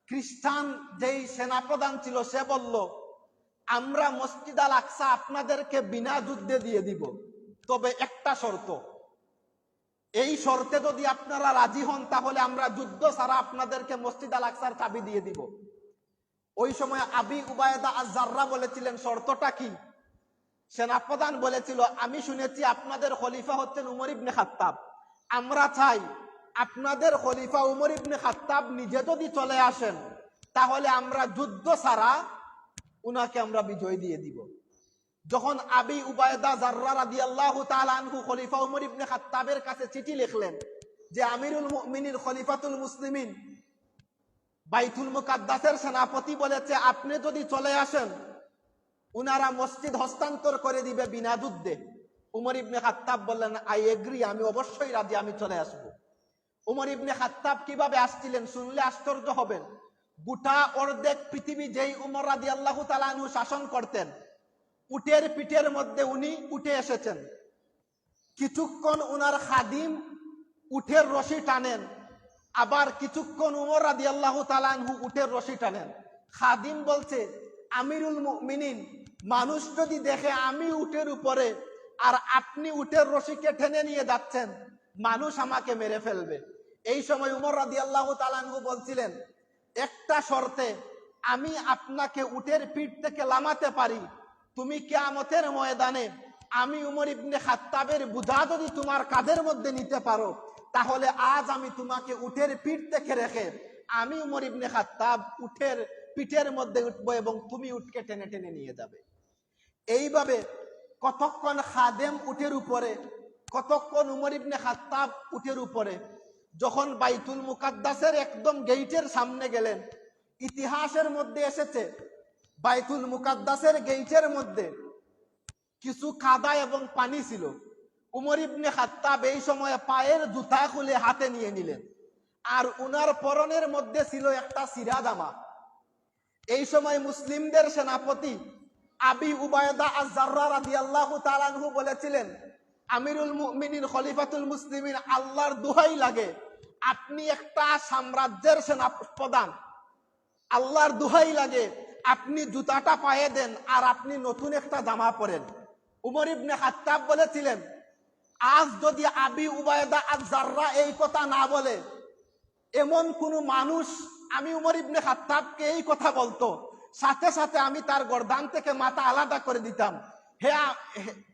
[SPEAKER 2] খ্রিস্টান যেই সেনাপ্রধান ছিল সে বলল, আমরা মসজিদ আল আকসা আপনাদেরকে বিনা যুদ্ধে দিয়ে দিব, তবে একটা শর্ত, এই শর্তে যদি আপনারা রাজি হন তাহলে আমরা যুদ্ধ ছাড়া আপনাদেরকে মসজিদ আল আকসার চাবি দিয়ে দিব। ওই সময় আবু উবায়দা আজ-জাররাহ বলেছিলেন, শর্তটা কি? সেনাপ্রধান বলেছিল, আমি শুনেছি আপনাদের খলিফা হচ্ছেন উমর ইবনে খাত্তাব, আমরা চাই আপনাদের খলিফা উমর ইবনে খাত্তাব নিজে যদি চলে আসেন তাহলে আমরা যুদ্ধ ছাড়া উনাকে আমরা বিজয় দিয়ে দিব। যখন আবি উবায়দা জাররা রাদিয়াল্লাহু তাআলা আনহু খলিফা উমর ইবনে খাত্তাবের কাছে চিঠি লিখলেন যে আমিরুল মুমিনিন খলিফাতুল মুসলিমিন বাইতুল মুকাদ্দাসের সেনাপতি বলেছে আপনি যদি চলে আসেন উনারা মসজিদ হস্তান্তর করে দিবে বিনা যুদ্ধে। উমর ইবনে খাত্তাব বললেন আই এগ্রি, আমি অবশ্যই রাজি, আমি চলে আসব। উমর ইবনে খাত্তাব কিভাবে আসছিলেন শুনলে আশ্চর্য হবেন। গোটা অর্ধেক পৃথিবী যেই উমর রাদিয়াল্লাহু তাআলা আনহু শাসন করতেন, উটের পিঠের মধ্যে উনি উঠে এসেছেন। কিছুক্ষণ উনার খাদিম উটের রশি টানেন, আবার কিছুক্ষণ উমর রাদিয়াল্লাহু তাআলা আনহু উটের রশি টানেন। খাদিম বলছে আমিরুল মুমিনিন, মানুষ যদি দেখে আমি উটের উপরে আর আপনি উটের রশিকে টেনে নিয়ে যাচ্ছেন, মানুষ আমাকে মেরে ফেলবে। এই সময় উমর রাদিয়াল্লাহু তাআলা আনহু বলছিলেন একটা শর্তে আমি আপনাকে উটের পিঠ থেকে লামাতে পারি, তুমি কিয়ামতের ময়দানে আমি উমর ইবনে খাত্তাবের বোঝা যদি তোমার কাঁধের মধ্যে নিতে পারো, তাহলে আজ আমি তোমাকে উটের পিঠ থেকে রেখে আমি উমর ইবনে খাত্তাব উটের পিঠের মধ্যে উঠবো এবং তুমি উটকে টেনে টেনে নিয়ে যাবে। এইভাবে কতক্ষণ খাদেম উটের উপরে, কতক্ষণ উমর ইবনে খাত্তাব উটের উপরে। যখন বাইতুল মুকাদ্দাসের একদম গেইটের সামনে গেলেন, ইতিহাসের মধ্যে এসেছে বাইতুল মুকাদ্দাসের গেইটের মধ্যে কিছু কাদা এবং পানি ছিল। উমর ইবনে খাত্তাব এই সময়ে পায়ের জুতা খুলে হাতে নিয়ে নিলেন, আর উনার পরনের মধ্যে ছিল একটা সিরা জামা। এই সময় মুসলিমদের সেনাপতি আবি উবায়দা আজ-জাররা রাদিয়াল্লাহু তাআলা আনহু বলেছিলেন আমিরুল মুমিনিন খলিফাতুল মুসলিমিন, আল্লাহর দোহাই লাগে আপনি একটা সাম্রাজ্যের সেনাপ্রধান, আল্লাহর দোহাই লাগে আপনি জুতাটা পায়ে দেন আর আপনি নতুন একটা জামা পরেন। উমর ইবনে খাত্তাব বলেছিলেন আজ যদি আবি উবায়দা আজ-জাররা এই কথা না বলে, এমন কোন মানুষ আমি উমর ইবনে খাত্তাবকে এই কথা বলতো, সাথে সাথে আমি তার গর্দান থেকে মাথা আলাদা করে দিতাম।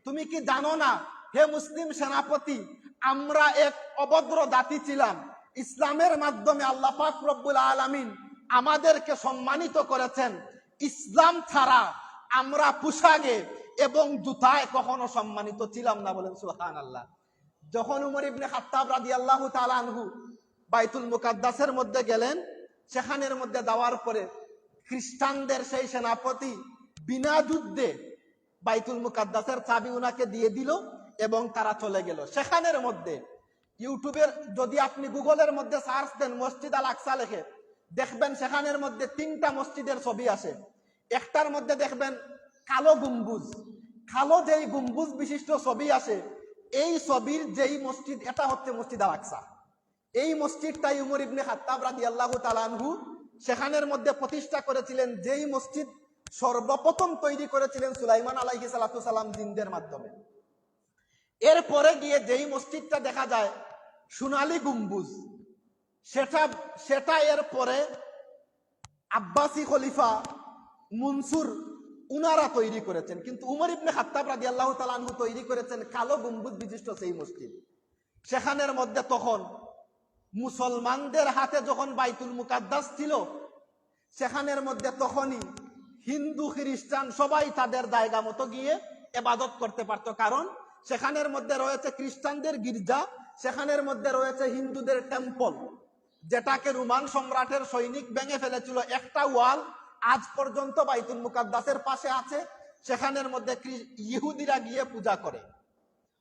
[SPEAKER 2] তুমি কি জানো না হে মুসলিম সেনাপতি, আমরা এক অভদ্র জাতি ছিলাম, ইসলামের মাধ্যমে আল্লাহ পাক রব্বুল আলামিন আমাদেরকে সম্মানিত করেছেন। ইসলাম ছাড়া আমরা পোশাকে এবং জুতায় কখনো সম্মানিত ছিলাম না, বলেন সুবহানাল্লাহ। যখন উমর ইবনে খাত্তাব রাদিয়াল্লাহু তাআলা আনহু বাইতুল মুকাদ্দাসের মধ্যে গেলেন, সেখানের মধ্যে যাওয়ার পরে খ্রিস্টানদের সেই সেনাপতি বিনা যুদ্ধে বাইতুল মুকাদ্দাসের চাবি উনাকে দিয়ে দিল এবং তারা চলে গেল। সেখানের মধ্যে ইউটিউবের যদি আপনি গুগলের মধ্যে সার্চ দেন মসজিদ আল আকসা লেখে, দেখবেন সেখানের মধ্যে 3টা মসজিদের ছবি আসে। একটার মধ্যে দেখবেন কালো গম্বুজ, কালো যেই গম্বুজ বিশিষ্ট ছবি আসে, এই ছবির যেই মসজিদ, এটা হচ্ছে মসজিদ আল আকসা। এই মসজিদটাই উমর ইবনে খাত্তাব রাদিয়াল্লাহু তাআলা আনহু সেখানের মধ্যে প্রতিষ্ঠা করেছিলেন, যেই মসজিদ সর্বপ্রথম তৈরি করেছিলেন সুলাইমান আলাইহিস সালাতু সালাম জিনদের মাধ্যমে। এরপরে গিয়ে যেই মসজিদটা দেখা যায় সোনালী গম্বুজ, সেটা এরপরে আব্বাসী খলিফা মনসুর উনারা তৈরি করেছেন, কিন্তু উমর ইবনে খাত্তাব রাদিয়াল্লাহু তাআলা আনহু তৈরি করেছেন কালো গম্বুজ বিশিষ্ট সেই মসজিদ। সেখানের মধ্যে তখন মুসলমানদের হাতে যখন বাইতুল মুকাদ্দাস ছিল, সেখানের মধ্যে তখনই হিন্দু খ্রিস্টান সবাই তাদের জায়গা মতো গিয়ে ইবাদত করতে পারত, কারণ সেখানের মধ্যে রয়েছে খ্রিস্টানদের গির্জা, সেখানের মধ্যে রয়েছে হিন্দুদের টেম্পল, যেটাকে রোমান সম্রাটের সৈনিক ভেঙে ফেলেছিল। একটা ওয়াল আজ পর্যন্ত বাইতুল মুকাদ্দাসের পাশে আছে, সেখানের মধ্যে ইহুদিরা গিয়ে পূজা করে,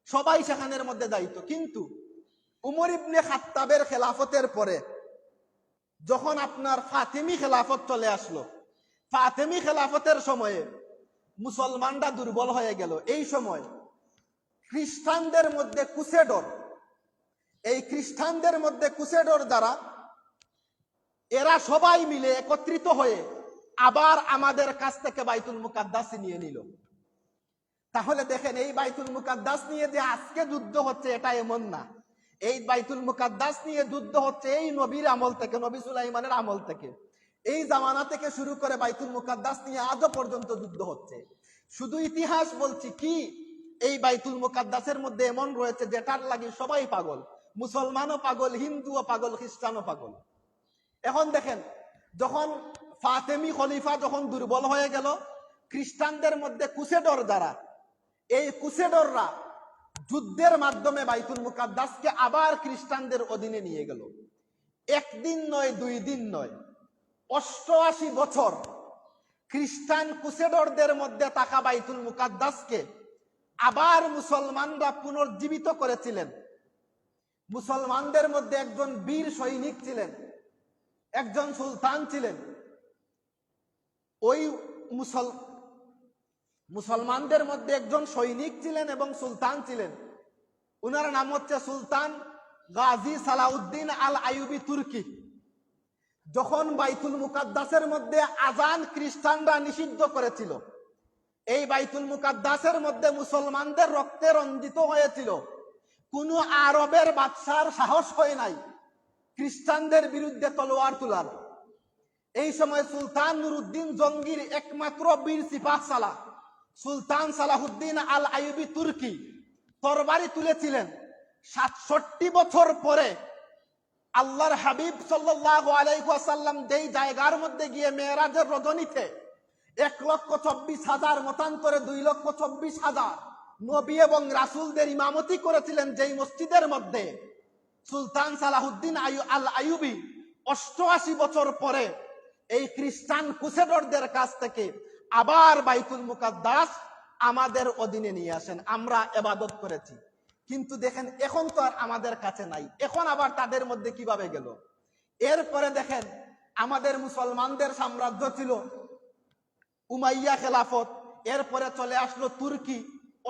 [SPEAKER 2] সবাই সেখানের মধ্যে যাইত। কিন্তু উমর ইবনে খাত্তাবের খেলাফতের পরে যখন আপনার ফাতেমি খেলাফত চলে আসলো, ফাতেমি খেলাফতের সময়ে মুসলমানরা দুর্বল হয়ে গেল। এই সময় খ্রিস্টানদের মধ্যে ক্রুসেডর, এই খ্রিস্টানদের মধ্যে ক্রুসেডর যারা, এরা সবাই মিলে একত্রিত হয়ে আবার আমাদের কাছ থেকে বাইতুল মুকাদ্দাস নিয়ে নিল। তাহলে দেখেন এই বাইতুল মুকাদ্দাস নিয়ে যে আজকে যুদ্ধ হচ্ছে এটা এমন না, এই বাইতুল মুকাদ্দাস নিয়ে যুদ্ধ হচ্ছে এই নবীর আমল থেকে, নবী সুলাইমানের আমল থেকে, এই জামানা থেকে শুরু করে বাইতুল মুকাদ্দাস নিয়ে আজও পর্যন্ত যুদ্ধ হচ্ছে। শুধু ইতিহাস বলছি কি, এই বাইতুল মুকাদ্দাসের মধ্যে এমন রয়েছে যেটার লাগি সবাই পাগল, মুসলমানও পাগল, হিন্দুও পাগল, খ্রিস্টানও পাগল। এখন দেখেন যখন ফাতেমি খলিফা যখন দুর্বল হয়ে গেল, খ্রিস্টানদের মধ্যে ক্রুসেডর যারা, এই ক্রুসেডররা যুদ্ধের মাধ্যমে বাইতুল মুকাদ্দাসকে আবার খ্রিস্টানদের অধীনে নিয়ে গেল। একদিন নয়, 2 দিন নয়, 88 বছর খ্রিস্টান ক্রুসেডরদের মধ্যে থাকা বাইতুল মুকাদ্দাসকে আবার মুসলমানরা পুনর্জীবিত করেছিলেন। মুসলমানদের মধ্যে একজন বীর সৈনিক ছিলেন, একজন সুলতান ছিলেন। ওই মুসলমানদের মধ্যে একজন সৈনিক ছিলেন এবং সুলতান ছিলেন। উনার নাম হচ্ছে সুলতান গাজী সালাউদ্দিন আল আইয়ুবী তুর্কি। যখন বাইতুল মুকাদ্দাসের মধ্যে আজান খ্রিস্টানরা নিষিদ্ধ করেছিল, এই বাইতুল মুকাদ্দাসের মধ্যে মুসলমানদের রক্তে রঞ্জিত হয়েছিল, কোন আরবের বাদশার সাহস হয় নাই খ্রিস্টানদের বিরুদ্ধে তলোয়ার তোলার। এই সময় সুলতান নুরউদ্দিন জঙ্গির একমাত্র বীর সিপাহ সালাহ সুলতান সালাহুদ্দিন আল আইয়ুবী তুর্কি তরবারি তুলেছিলেন। 67 বছর পরে আল্লাহর হাবিব সাল্লাল্লাহু আলাইহি ওয়াসাল্লাম যেই জায়গার মধ্যে গিয়ে মেরাজের রজনীতে 1,24,000 মতান্তরে 2,24,000 নবী এবং রাসূলদের ইমামতি করেছিলেন, যেই মসজিদের মধ্যে সুলতান সালাহুদ্দিন আল আইয়ুবী 88 বছর পরে এই খ্রিস্টান ক্রুসেডরদের কাছ থেকে আবার বাইতুল মুকাদ্দাস আমাদের অধীনে নিয়ে আসেন। আমরা ইবাদত করেছি, কিন্তু দেখেন এখন তো আর আমাদের কাছে নাই, এখন আবার তাদের মধ্যে কিভাবে গেল? এরপরে দেখেন আমাদের মুসলমানদের সাম্রাজ্য ছিল উমাইয়া খেলাফত, এরপরে চলে আসলো তুর্কি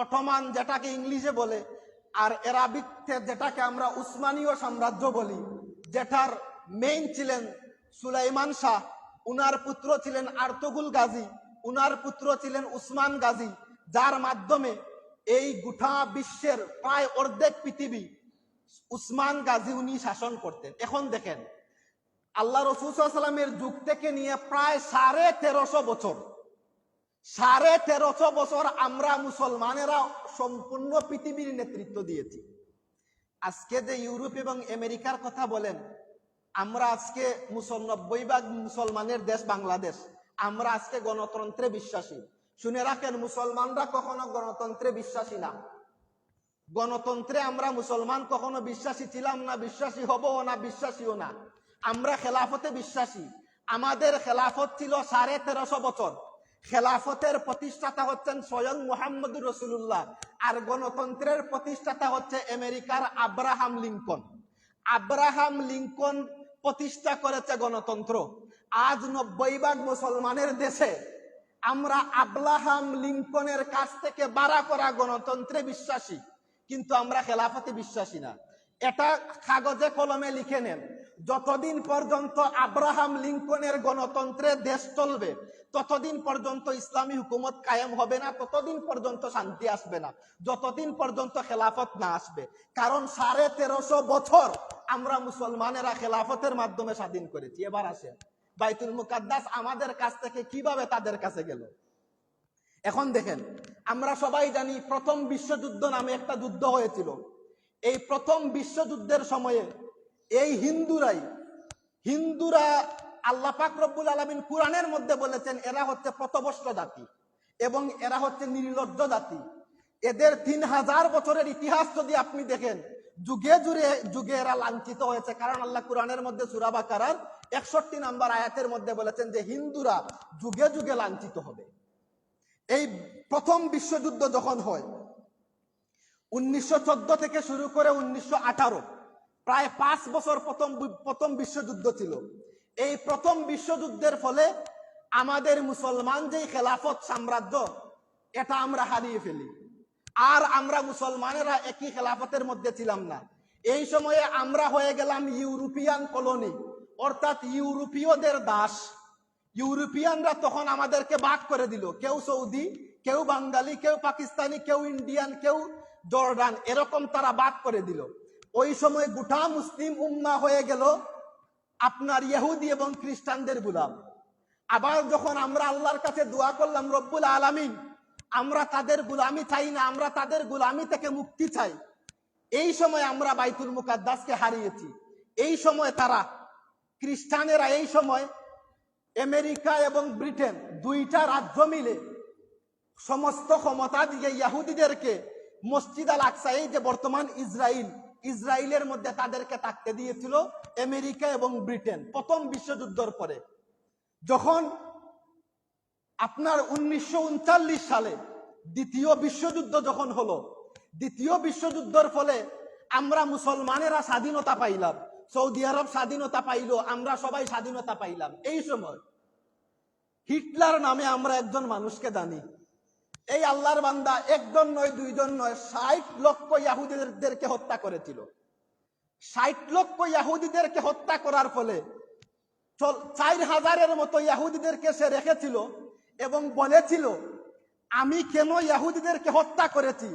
[SPEAKER 2] অটোমান, যেটাকে ইংলিশে বলে, আর আরবিতে যেটাকে আমরা উসমানীয় সাম্রাজ্য বলি, যেটার মেইন ছিলেন সুলাইমান শাহ, উনার পুত্র ছিলেন আর্তুগুল গাজী, উনার পুত্র ছিলেন উসমান গাজী, যার মাধ্যমে এই গোটা বিশ্বের প্রায় অর্ধেক পৃথিবী উসমান গাজী উনি শাসন করতেন। এখন দেখেন আল্লাহ রাসূল সাল্লাল্লাহু আলাইহি ওয়াসাল্লামের যুগ থেকে নিয়ে প্রায় 1350 বছর, 1350 বছর আমরা মুসলমানেরা সম্পূর্ণ পৃথিবীর নেতৃত্ব দিয়েছি। আজকে যে ইউরোপ এবং আমেরিকার কথা বলেন, আমরা আজকে 90% মুসলমানের দেশ বাংলাদেশ, আমরা আজকে গণতন্ত্রে বিশ্বাসী। শুনে রাখেন, মুসলমানরা কখনো গণতন্ত্রে বিশ্বাসী না। গণতন্ত্রে আমরা মুসলমান কখনো বিশ্বাসী ছিলাম না, বিশ্বাসী হবও না, বিশ্বাসীও না। আমরা খেলাফতে বিশ্বাসী। আমাদের খেলাফত ছিল 1350 বছর। খেলাফতের প্রতিষ্ঠাতা হচ্ছেন স্বয়ং মুহাম্মদুর রাসূলুল্লাহ, আর গণতন্ত্রের প্রতিষ্ঠাতা হচ্ছে আমেরিকার আব্রাহাম লিঙ্কন। আব্রাহাম লিঙ্কন প্রতিষ্ঠা করেছে গণতন্ত্র। আজ 90% মুসলমানের দেশে আমরা আব্রাহাম লিঙ্কনের কাছ থেকে বাড়া করা গণতন্ত্রে বিশ্বাসী, কিন্তু আমরা খেলাফতে বিশ্বাসী না। এটা কাগজে কলমে লিখে নেন, যতদিন পর্যন্ত আব্রাহাম লিঙ্কনের গণতন্ত্রে দেশ চলবে ততদিন পর্যন্ত ইসলামী হুকুমত কায়েম হবে না, ততদিন পর্যন্ত শান্তি আসবে না, যতদিন পর্যন্ত খেলাফত না আসবে। কারণ 1350 বছর আমরা মুসলমানেরা খেলাফতের মাধ্যমে স্বাধীন করেছি। এবার আসেন বাইতুল মুকাদ্দাস আমাদের কাছ থেকে কিভাবে তাদের কাছে গেল। এখন দেখেন, আমরা সবাই জানি প্রথম বিশ্বযুদ্ধ নামে একটা যুদ্ধ হয়েছিল। এই প্রথম বিশ্বযুদ্ধের সময়ে এই হিন্দুরা আল্লাহ পাক রব্বুল আলামিন কুরআনের মধ্যে বলেছেন এরা হচ্ছে পথভ্রষ্ট জাতি এবং এরা হচ্ছে নির্লজ্জ জাতি। এদের 3000 বছরের ইতিহাস যদি আপনি দেখেন, যুগে এরা লাঞ্ছিত হয়েছে। কারণ আল্লাহ কুরআনের মধ্যে সূরা বাকারার 61 নম্বর আয়াতের মধ্যে বলেছেন যে হিন্দুরা যুগে যুগে লাঞ্ছিত হবে। এই প্রথম বিশ্বযুদ্ধ যখন হয় 1914 থেকে শুরু করে 1918, প্রায় 5 বছর প্রথম বিশ্বযুদ্ধ ছিল। এই প্রথম বিশ্বযুদ্ধের ফলে আমাদের মুসলমান যেই খেলাফত সাম্রাজ্য, এটা আমরা হারিয়ে ফেলি। আর আমরা মুসলমানেরা একই খেলাফতের মধ্যে ছিলাম না। এই সময়ে আমরা হয়ে গেলাম ইউরোপিয়ান কলোনি, অর্থাৎ ইউরোপীয়দের দাস। ইউরোপিয়ানরা তখন আমাদেরকে ভাগ করে দিল, কেউ সৌদি, কেউ বাঙালি, কেউ পাকিস্তানি, কেউ ইন্ডিয়ান, কেউ জর্ডান, এরকম তারা ভাগ করে দিল। ওই সময় গোটা মুসলিম উম্মাহ হয়ে গেল আপনার ইহুদি এবং খ্রিস্টানদের গোলাম। আবার যখন আমরা আল্লাহর কাছে দোয়া করলাম, রব্বুল আলামিন আমরা তাদের গোলামি চাই না, আমরা তাদের গোলামি থেকে মুক্তি চাই, এই সময় আমরা বাইতুল মুকাদ্দাসকে হারিয়েছি। এই সময় তারা খ্রিস্টানেরা, এই সময় আমেরিকা এবং ব্রিটেন দুইটা রাজ্য মিলে সমস্ত ক্ষমতা দিয়ে ইহুদিদেরকে মসজিদ আল আকসা, এই যে বর্তমান ইসরায়েলের মধ্যে তাদেরকে থাকতে দিয়েছিল আমেরিকা এবং ব্রিটেন প্রথম বিশ্বযুদ্ধের পরে। যখন আপনার 1939 সালে দ্বিতীয় বিশ্বযুদ্ধ যখন হলো, দ্বিতীয় বিশ্বযুদ্ধের ফলে আমরা মুসলমানেরা স্বাধীনতা পাইলাম, সৌদি আরব স্বাধীনতা পাইল, আমরা সবাই স্বাধীনতা পাইলাম। এই সময় হিটলার নামে আমরা একজন মানুষকে জানি, এই আল্লাহর বান্দা একজন নয় দুইজন নয় 60 লক্ষ ইহুদিদেরকে হত্যা করেছিল। 60 লক্ষ ইহুদিদেরকে হত্যা করার ফলে 4000-এর মতো ইহুদিদেরকে সে রেখেছিল এবং বলেছিল, আমি কেন ইহুদিদেরকে হত্যা করেছি,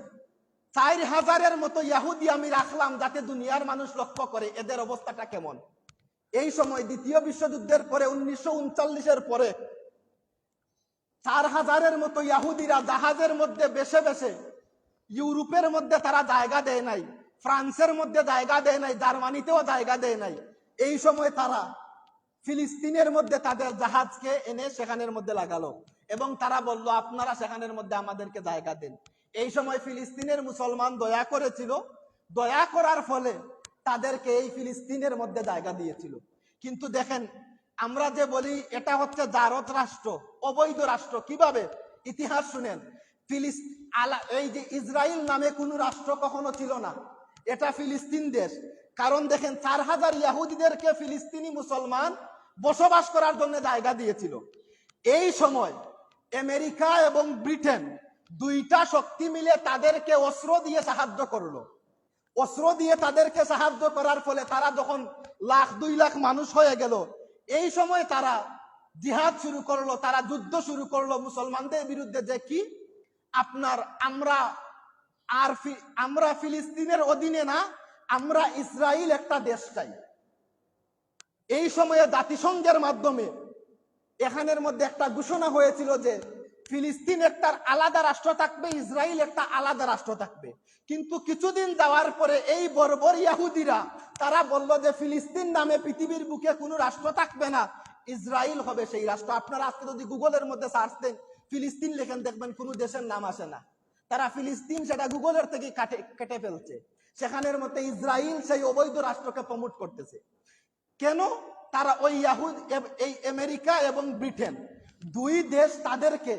[SPEAKER 2] 4000-এর মতো ইহুদি আমি রাখলাম যাতে দুনিয়ার মানুষ লক্ষ্য করে এদের অবস্থাটা কেমন। এই সময় দ্বিতীয় বিশ্বযুদ্ধের পরে 1939-এর পরে 4000-এর মতো ইহুদিরা জাহাজের মধ্যে বেশে বেশে ইউরোপের মধ্যে তারা জায়গা দেয় নাই, ফ্রান্সের মধ্যে জায়গা দেয় নাই, জার্মানিতেও জায়গা দেয় নাই। এই সময় তারা ফিলিস্তিনের মধ্যে তাদের জাহাজকে এনে সেখানের মধ্যে লাগালো এবং তারা বলল, আপনারা সেখানের মধ্যে আমাদেরকে জায়গা দেন। এই সময় ফিলিস্তিনের মুসলমান দয়া করেছিল, দয়া করার ফলে তাদেরকে এই ফিলিস্তিনের মধ্যে জায়গা দিয়েছিল। কিন্তু দেখেন, আমরা যে বলি এটা হচ্ছে জারত রাষ্ট্র, অবৈধ রাষ্ট্র, কিভাবে ইতিহাস শুনেন। এই যে ইসরায়েল নামে কোনো রাষ্ট্র কখনো ছিল না, এটা ফিলিস্তিন দেশ। কারণ দেখেন, 4000 ইহুদিদেরকে ফিলিস্তিনি মুসলমান বসবাস করার জন্য জায়গা দিয়েছিল। এই সময় আমেরিকা এবং ব্রিটেন দুইটা শক্তি মিলে তাদেরকে অস্ত্র দিয়ে সাহায্য করলো। অস্ত্র দিয়ে তাদেরকে সাহায্য করার ফলে তারা যখন 1,00,000-2 লাখ মানুষ হয়ে গেল, এই সময় তারা জিহাদ শুরু করলো, তারা যুদ্ধ শুরু করলো মুসলমানদের বিরুদ্ধে, যে কি আপনার আমরা ফিলিস্তিনের অধীনে না, আমরা ইসরায়েল একটা দেশ চাই। এই সময়ে জাতিসংঘের মাধ্যমে এখানের মধ্যে একটা ঘোষণা হয়েছিল যে ফিলিস্তিন একটা আলাদা রাষ্ট্র থাকবে, ইসরায়েল একটা আলাদা রাষ্ট্র থাকবে। কিন্তু কিছুদিন যাওয়ার পরে এই বর্বর ইহুদিরা তারা বলল যে ফিলিস্তিন নামে পৃথিবীর বুকে কোনো রাষ্ট্র থাকবে না, ইসরায়েল হবে সেই রাষ্ট্র। আপনারা আজকে যদি গুগলের মধ্যে সার্চ দেন, ফিলিস্তিন লেখেন, দেখবেন কোনো দেশের নাম আসে না। তারা ফিলিস্তিন সেটা গুগলের থেকে কেটে ফেলছে, সেখানের মধ্যে ইসরায়েল সেই অবৈধ রাষ্ট্রকে প্রমোট করতেছে। কেন? তারা ওই এই আমেরিকা এবং ব্রিটেন দুই দেশ তাদেরকে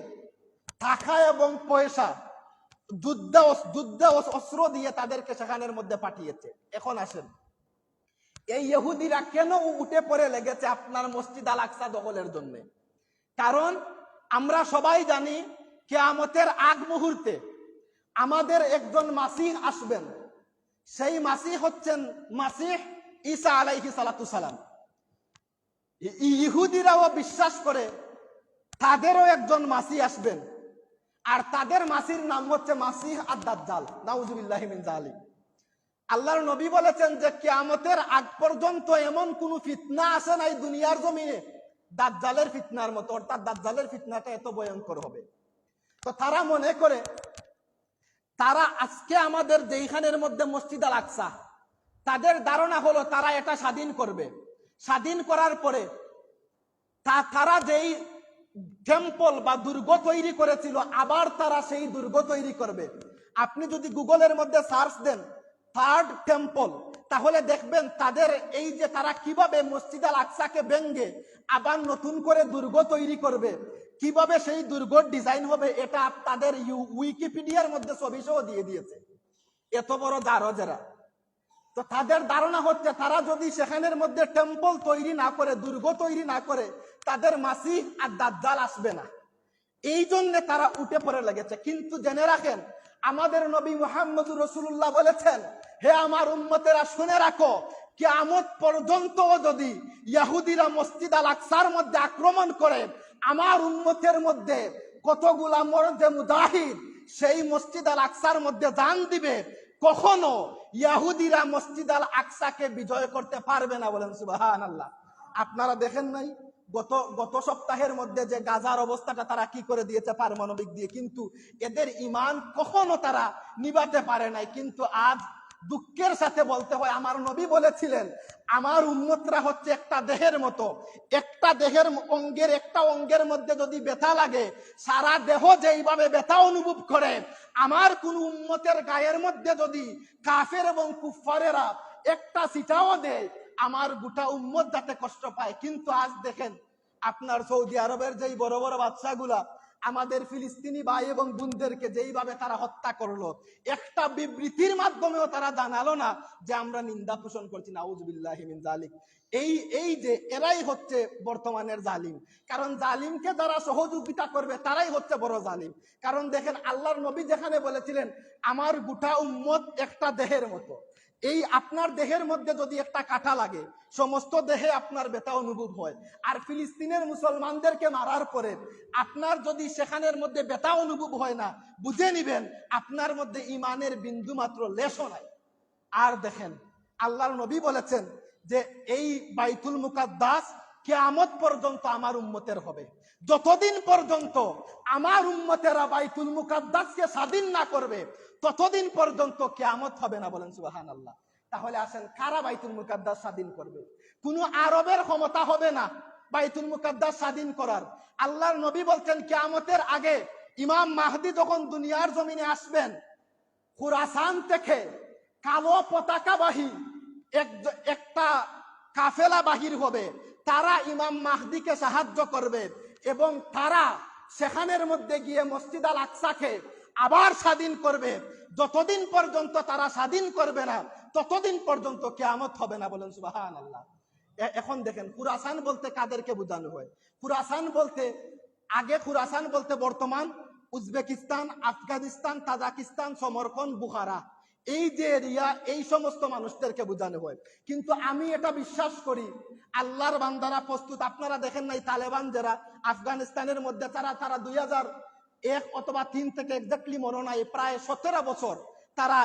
[SPEAKER 2] টাকা এবং পয়সা, যুদ্ধ অস্ত্র দিয়ে তাদেরকে সেখানের মধ্যে পাঠিয়েছে। এখন আসেন, এই ইহুদিরা কেন উঠে পড়ে লেগেছে আপনার মসজিদ আল আকসা দখলের জন্য? কারণ আমরা সবাই জানি কিয়ামতের আগ মুহূর্তে আমাদের একজন মাসিহ আসবেন। সেই মাসিহ হচ্ছেন মাসিহ ঈসা আলাইহিস সালাতু সালাম। ইহুদিরাও বিশ্বাস করে তাদেরও একজন মাসিহ আসবেন, আর তাদের মাসির নাম হচ্ছে মাসিহ আদ-দাজ্জাল। নাউজুবিল্লাহি মিন যালিক। আল্লাহর নবী বলেছেন যে কিয়ামতের আগ পর্যন্ত এমন কোন ফিতনা আসে নাই দুনিয়ার জমিনে দাজ্জালের ফিতনার মতো, অর্থাৎ দাজ্জালের ফিতনাটা এত ভয়ঙ্কর হবে। তো তারা মনে করে, তারা আজকে আমাদের যেইখানের মধ্যে মসজিদ আল আকসা, তাদের ধারণা হলো তারা এটা স্বাধীন করবে। স্বাধীন করার পরে তারা যেই টেম্পল বা দুর্গ তৈরি করেছিল, আবার তারা সেই দুর্গ তৈরি করবে। আপনি যদি গুগলের মধ্যে সার্চ দেন থার্ড টেম্পল, তাহলে দেখবেন তাদের এই যে তারা কিভাবে মসজিদ আল আকসাকে ভেঙে আবার নতুন করে দুর্গ তৈরি করবে, কিভাবে সেই দুর্গর ডিজাইন হবে, এটা তাদের উইকিপিডিয়ার মধ্যে ছবিসহ দিয়ে দিয়েছে। এত বড় জারজেরা। তো তাদের ধারণা হচ্ছে তারা যদি সেখানের মধ্যে টেম্পল তৈরি না করে, দুর্গ তৈরি না করে, তাদের মাসিহ আর দাজ্জাল আসবে না। এই জন্য তারা উঠে পড়ে লেগেছে। কিন্তু জেনে রাখেন, আমাদের নবী মুহাম্মদুর রাসূলুল্লাহ বলেছেন, হে আমার উম্মতেরা শুনে রাখো, কিয়ামত পর্যন্ত যদি ইহুদিরা মসজিদ আল আকসার মধ্যে আক্রমণ করে, আমার উম্মতের মধ্যে কতগুলা মর্দে মুজাহিদ সেই মসজিদ আল আকসার মধ্যে জান দিবে, কখনো ইহুদিরা মসজিদ আল আকসাকে বিজয় করতে পারবে না। বলেন সুবহানাল্লাহ। আপনারা দেখেন নাই গত সপ্তাহের মধ্যে যে গাজার অবস্থাটা তারা কি করে দিয়েছে পারমাণবিক দিয়ে, কিন্তু এদের ঈমান কখনো তারা নিভাতে পারে নাই। কিন্তু আজ দুঃখের সাথে বলতে হয়, আমার নবী বলেছিলেন আমার উম্মতরা হচ্ছে একটা দেহের মতো, একটা দেহের অঙ্গের একটা অঙ্গের মধ্যে যদি ব্যথা লাগে সারা দেহ যেইভাবে ব্যথা অনুভব করে, আমার কোন উম্মতের গায়ের মধ্যে যদি কাফের এবং কুফারেরা একটা সিটাও দেয় আমার গোটা উম্মত যাতে কষ্ট পায়। কিন্তু আজ দেখেন আপনার সৌদি আরবের যেই বড় বড় বাদশাগুলা আমাদের ফিলিস্তিনি ভাই এবং বোনদেরকে যেইভাবে তারা হত্যা করলো, একটা বিবৃতির মাধ্যমেও তারা জানালো না যে আমরা নিন্দা পোষণ করছি, নাউজুবিল্লাহি মিন যালিক। এই যে এরাই হচ্ছে বর্তমানের জালিম, কারণ জালিমকে যারা সহযোগিতা করবে তারাই হচ্ছে বড় জালিম। কারণ দেখেন আল্লাহর নবী যেখানে বলেছিলেন আমার গোটা উম্মত একটা দেহের মতো, এই আপনার দেহের মধ্যে যদি একটা কাঁটা লাগে সমস্ত দেহে আপনার ব্যথা অনুভব হয়, আর ফিলিস্তিনের মুসলমানদেরকে মারার পরে আপনার যদি সেখানের মধ্যে ব্যথা অনুভব হয় না, বুঝে নিবেন আপনার মধ্যে ইমানের বিন্দু মাত্র লেশও নাই। আর দেখেন আল্লাহর নবী বলেছেন যে এই বাইতুল মুকাদ্দাস কিয়ামত পর্যন্ত আমার উম্মতের হবে। যতদিন পর্যন্ত আমার উম্মতেরা বাইতুল মুকাদ্দাসকে স্বাধীন না করবে ততদিন পর্যন্ত কিয়ামত হবে না। বলেন সুবহানাল্লাহ। তাহলে আসেন কারা বাইতুল মুকাদ্দাস স্বাধীন করবে? কোনো আরবের ক্ষমতা হবে না বাইতুল মুকাদ্দাস স্বাধীন করার। আল্লাহর নবী বলছেন কিয়ামতের আগে ইমাম মাহদি যখন দুনিয়ার জমিনে আসবেন, খুরাসান থেকে কালো পতাকাবাহী একটা কাফেলা বাহির হবে, তারা ইমাম মাহদিকে সাহায্য করবে এবং তারা সেখানের মধ্যে গিয়ে মসজিদ আল আকসাকে আবার স্বাধীন করবে। যতদিন পর্যন্ত তারা স্বাধীন করবে না ততদিন পর্যন্ত কিয়ামত হবে না। বলেন সুবহানাল্লাহ। এখন দেখেন খুরাসান বলতে কাদেরকে বোঝানো হয়? খুরাসান বলতে আগে খুরাসান বলতে বর্তমান উজবেকিস্তান, আফগানিস্তান, তাজিকিস্তান, সমরকন্দ, বুখারা, এই যে এরিয়া, এই সমস্ত মানুষদেরকে বোঝানো হয়। কিন্তু আমি এটা বিশ্বাস করি আল্লাহর বান্দারা প্রস্তুত। আপনারা দেখেন নাই তালেবান যারা আফগানিস্তানের মধ্যে তারা 2001 অথবা 3 থেকে এক্স্যাক্টলি মনে নাই, প্রায় 17 বছর তারা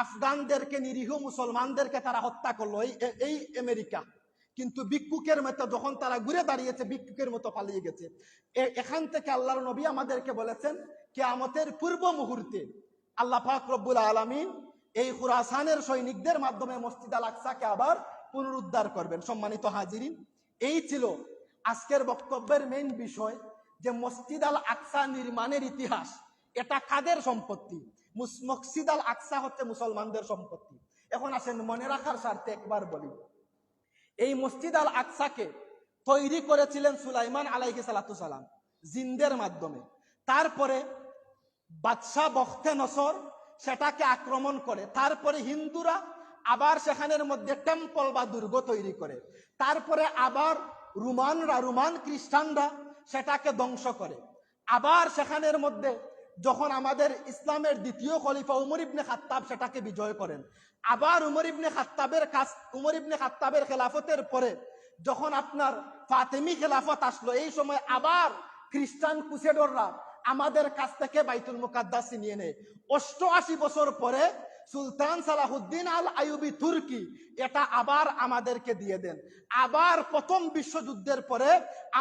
[SPEAKER 2] আফগানদেরকে, নিরীহ মুসলমানদেরকে তারা হত্যা করলো, এই আমেরিকা। কিন্তু ভিক্ষুকের মতো যখন তারা ঘুরে দাঁড়িয়েছে ভিক্ষুকের মতো পালিয়ে গেছে। এখান থেকে আল্লাহর নবী আমাদেরকে বলেছেন কিয়ামতের পূর্ব মুহূর্তে আল্লাহ পাক রব্বুল আলামিন এই খুরাসানের সৈনিকদের মাধ্যমে মসজিদ আল আকসাকে আবার পুনরুদ্ধার করবেন। সম্মানিত হাজিরিন, এই ছিল আজকের বক্তব্যের মেইন বিষয়, যে মসজিদ আল আকসা নির্মাণের ইতিহাস। এটা কাদের সম্পত্তি? মসজিদ আল আকসা হচ্ছে মুসলমানদের সম্পত্তি। এখন আসেন মনে রাখার স্বার্থে একবার বলি, এই মসজিদ আল আকসাকে তৈরি করেছিলেন সুলাইমান আলাইহিস সালাম জিনদের মাধ্যমে। তারপরে বাদশাহ বখতে নসর সেটাকে আক্রমণ করে, তারপরে হিন্দুরা আবার সেখানের মধ্যে টেম্পল বা দুর্গ তৈরি করে, তারপরে আবার রোমান খ্রিস্টানরা সেটাকে ধ্বংস করে। আবার সেখানের মধ্যে যখন আমাদের ইসলামের দ্বিতীয় খলিফা উমর ইবনে খাত্তাব সেটাকে বিজয় করেন, আবার উমর ইবনে খাত্তাবের খেলাফতের পরে যখন আপনার ফাতেমি খেলাফত আসলো, এই সময় আবার খ্রিস্টান ক্রুসেডররা আমাদের কাছ থেকে বাইতুল মুকাদ্দাস নিয়ে নেয়। 88 বছর পরে সুলতান সালাহুদ্দিন আল আইয়ুবী তুর্কি এটা আবার আমাদেরকে দিয়ে দেন। আবার প্রথম বিশ্বযুদ্ধের পরে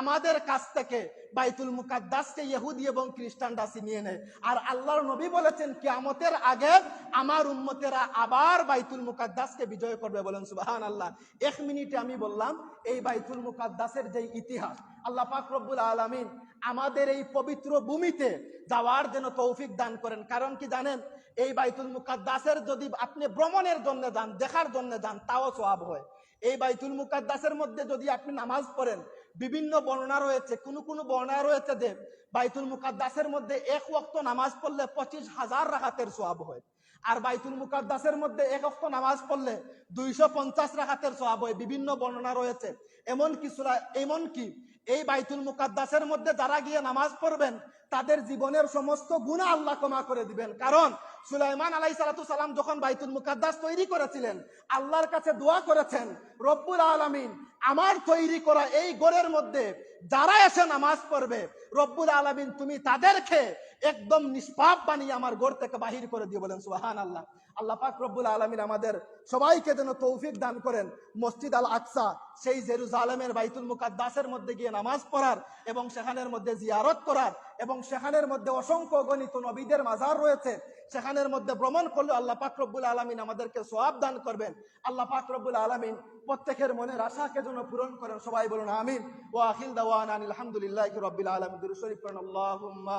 [SPEAKER 2] আমাদের কাছ থেকে বাইতুল মুকাদ্দাসকে ইহুদি এবং খ্রিস্টানরা ছিনিয়ে নেয়। আর আল্লাহর নবী বলেছেন কিয়ামতের আগে আমার উম্মতেরা আবার বাইতুল মুকাদ্দাসকে বিজয় করবে। বলেন সুবহানাল্লাহ। 1 মিনিটে আমি বললাম এই বাইতুল মুকাদ্দাসের যে ইতিহাস। আল্লাহ পাক রব্বুল আলামিন আমাদের এই পবিত্র ভূমিতে যাওয়ার জন্য তৌফিক দান করেন। কারণ কি জানেন, এই বাইতুল মুকাদ্দাসের যদি আপনি ভ্রমণের জন্য যান, দেখার জন্য যান, তাও সওয়াব হয়। এই বাইতুল মুকাদ্দাসের মধ্যে যদি আপনি নামাজ পড়েন, বিভিন্ন বর্ণনা রয়েছে, কোন বর্ণনা রয়েছে যে বাইতুল মুকাদ্দাসের মধ্যে 1 ওয়াক্ত নামাজ পড়লে 25,000 রাকাতের সওয়াব হয়। আর বাইতুল মুকাদ্দাসের মধ্যে 1 ওয়াক্ত নামাজ পড়লে 250 রাকাতের সওয়াব হয়। বিভিন্ন বর্ণনা রয়েছে। এমনকি এই বাইতুল মুকাদ্দাসের মধ্যে যারা গিয়ে নামাজ পড়বেন তাদের জীবনের সমস্ত গুনাহ আল্লাহ ক্ষমা করে দিবেন। কারণ সুলাইমান আলাইহিস সালাম যখন বাইতুল মুকাদ্দাস তৈরি করেছিলেন আল্লাহর কাছে দোয়া করেছেন, রব্বুল আলামিন আমার তৈরি করা এই ঘরের মধ্যে যারা এসে নামাজ পড়বে রব্বুল আলামিন তুমি তাদেরকে একদম নিষ্পাপ বানিয়ে আমার ঘর থেকে বাহির করে দিও, বলেন সুবহানাল্লাহ। আল্লাহ পাক রব্বুল আলামিন আমাদের সবাইকে যেন তৌফিক দান করেন মসজিদ আল আকসা, সেই জেরুজালেমের বাইতুল মুকাদ্দাসের মধ্যে গিয়ে নামাজ পড়ার এবং সেখানের মধ্যে জিয়ারত করার, এবং সেখানের মধ্যে অসংখ্য গণিত নবীদের মাজার রয়েছে, সেখানের মধ্যে ভ্রমণ করলে আল্লাহ পাক রব্বুল আলামিন আমাদেরকে সওয়াব দান করবেন। আল্লাহ পাক রব্বুল আলামিন প্রত্যেকের মনের আশাকে যেন পূরণ করেন, সবাই বলুন আমিন। ওয়া আখির দাওয়ানা আলহামদুলিল্লাহি রাব্বিল আলামিন। দুরূদ শরীফ পড়ুন, আল্লাহুম্মা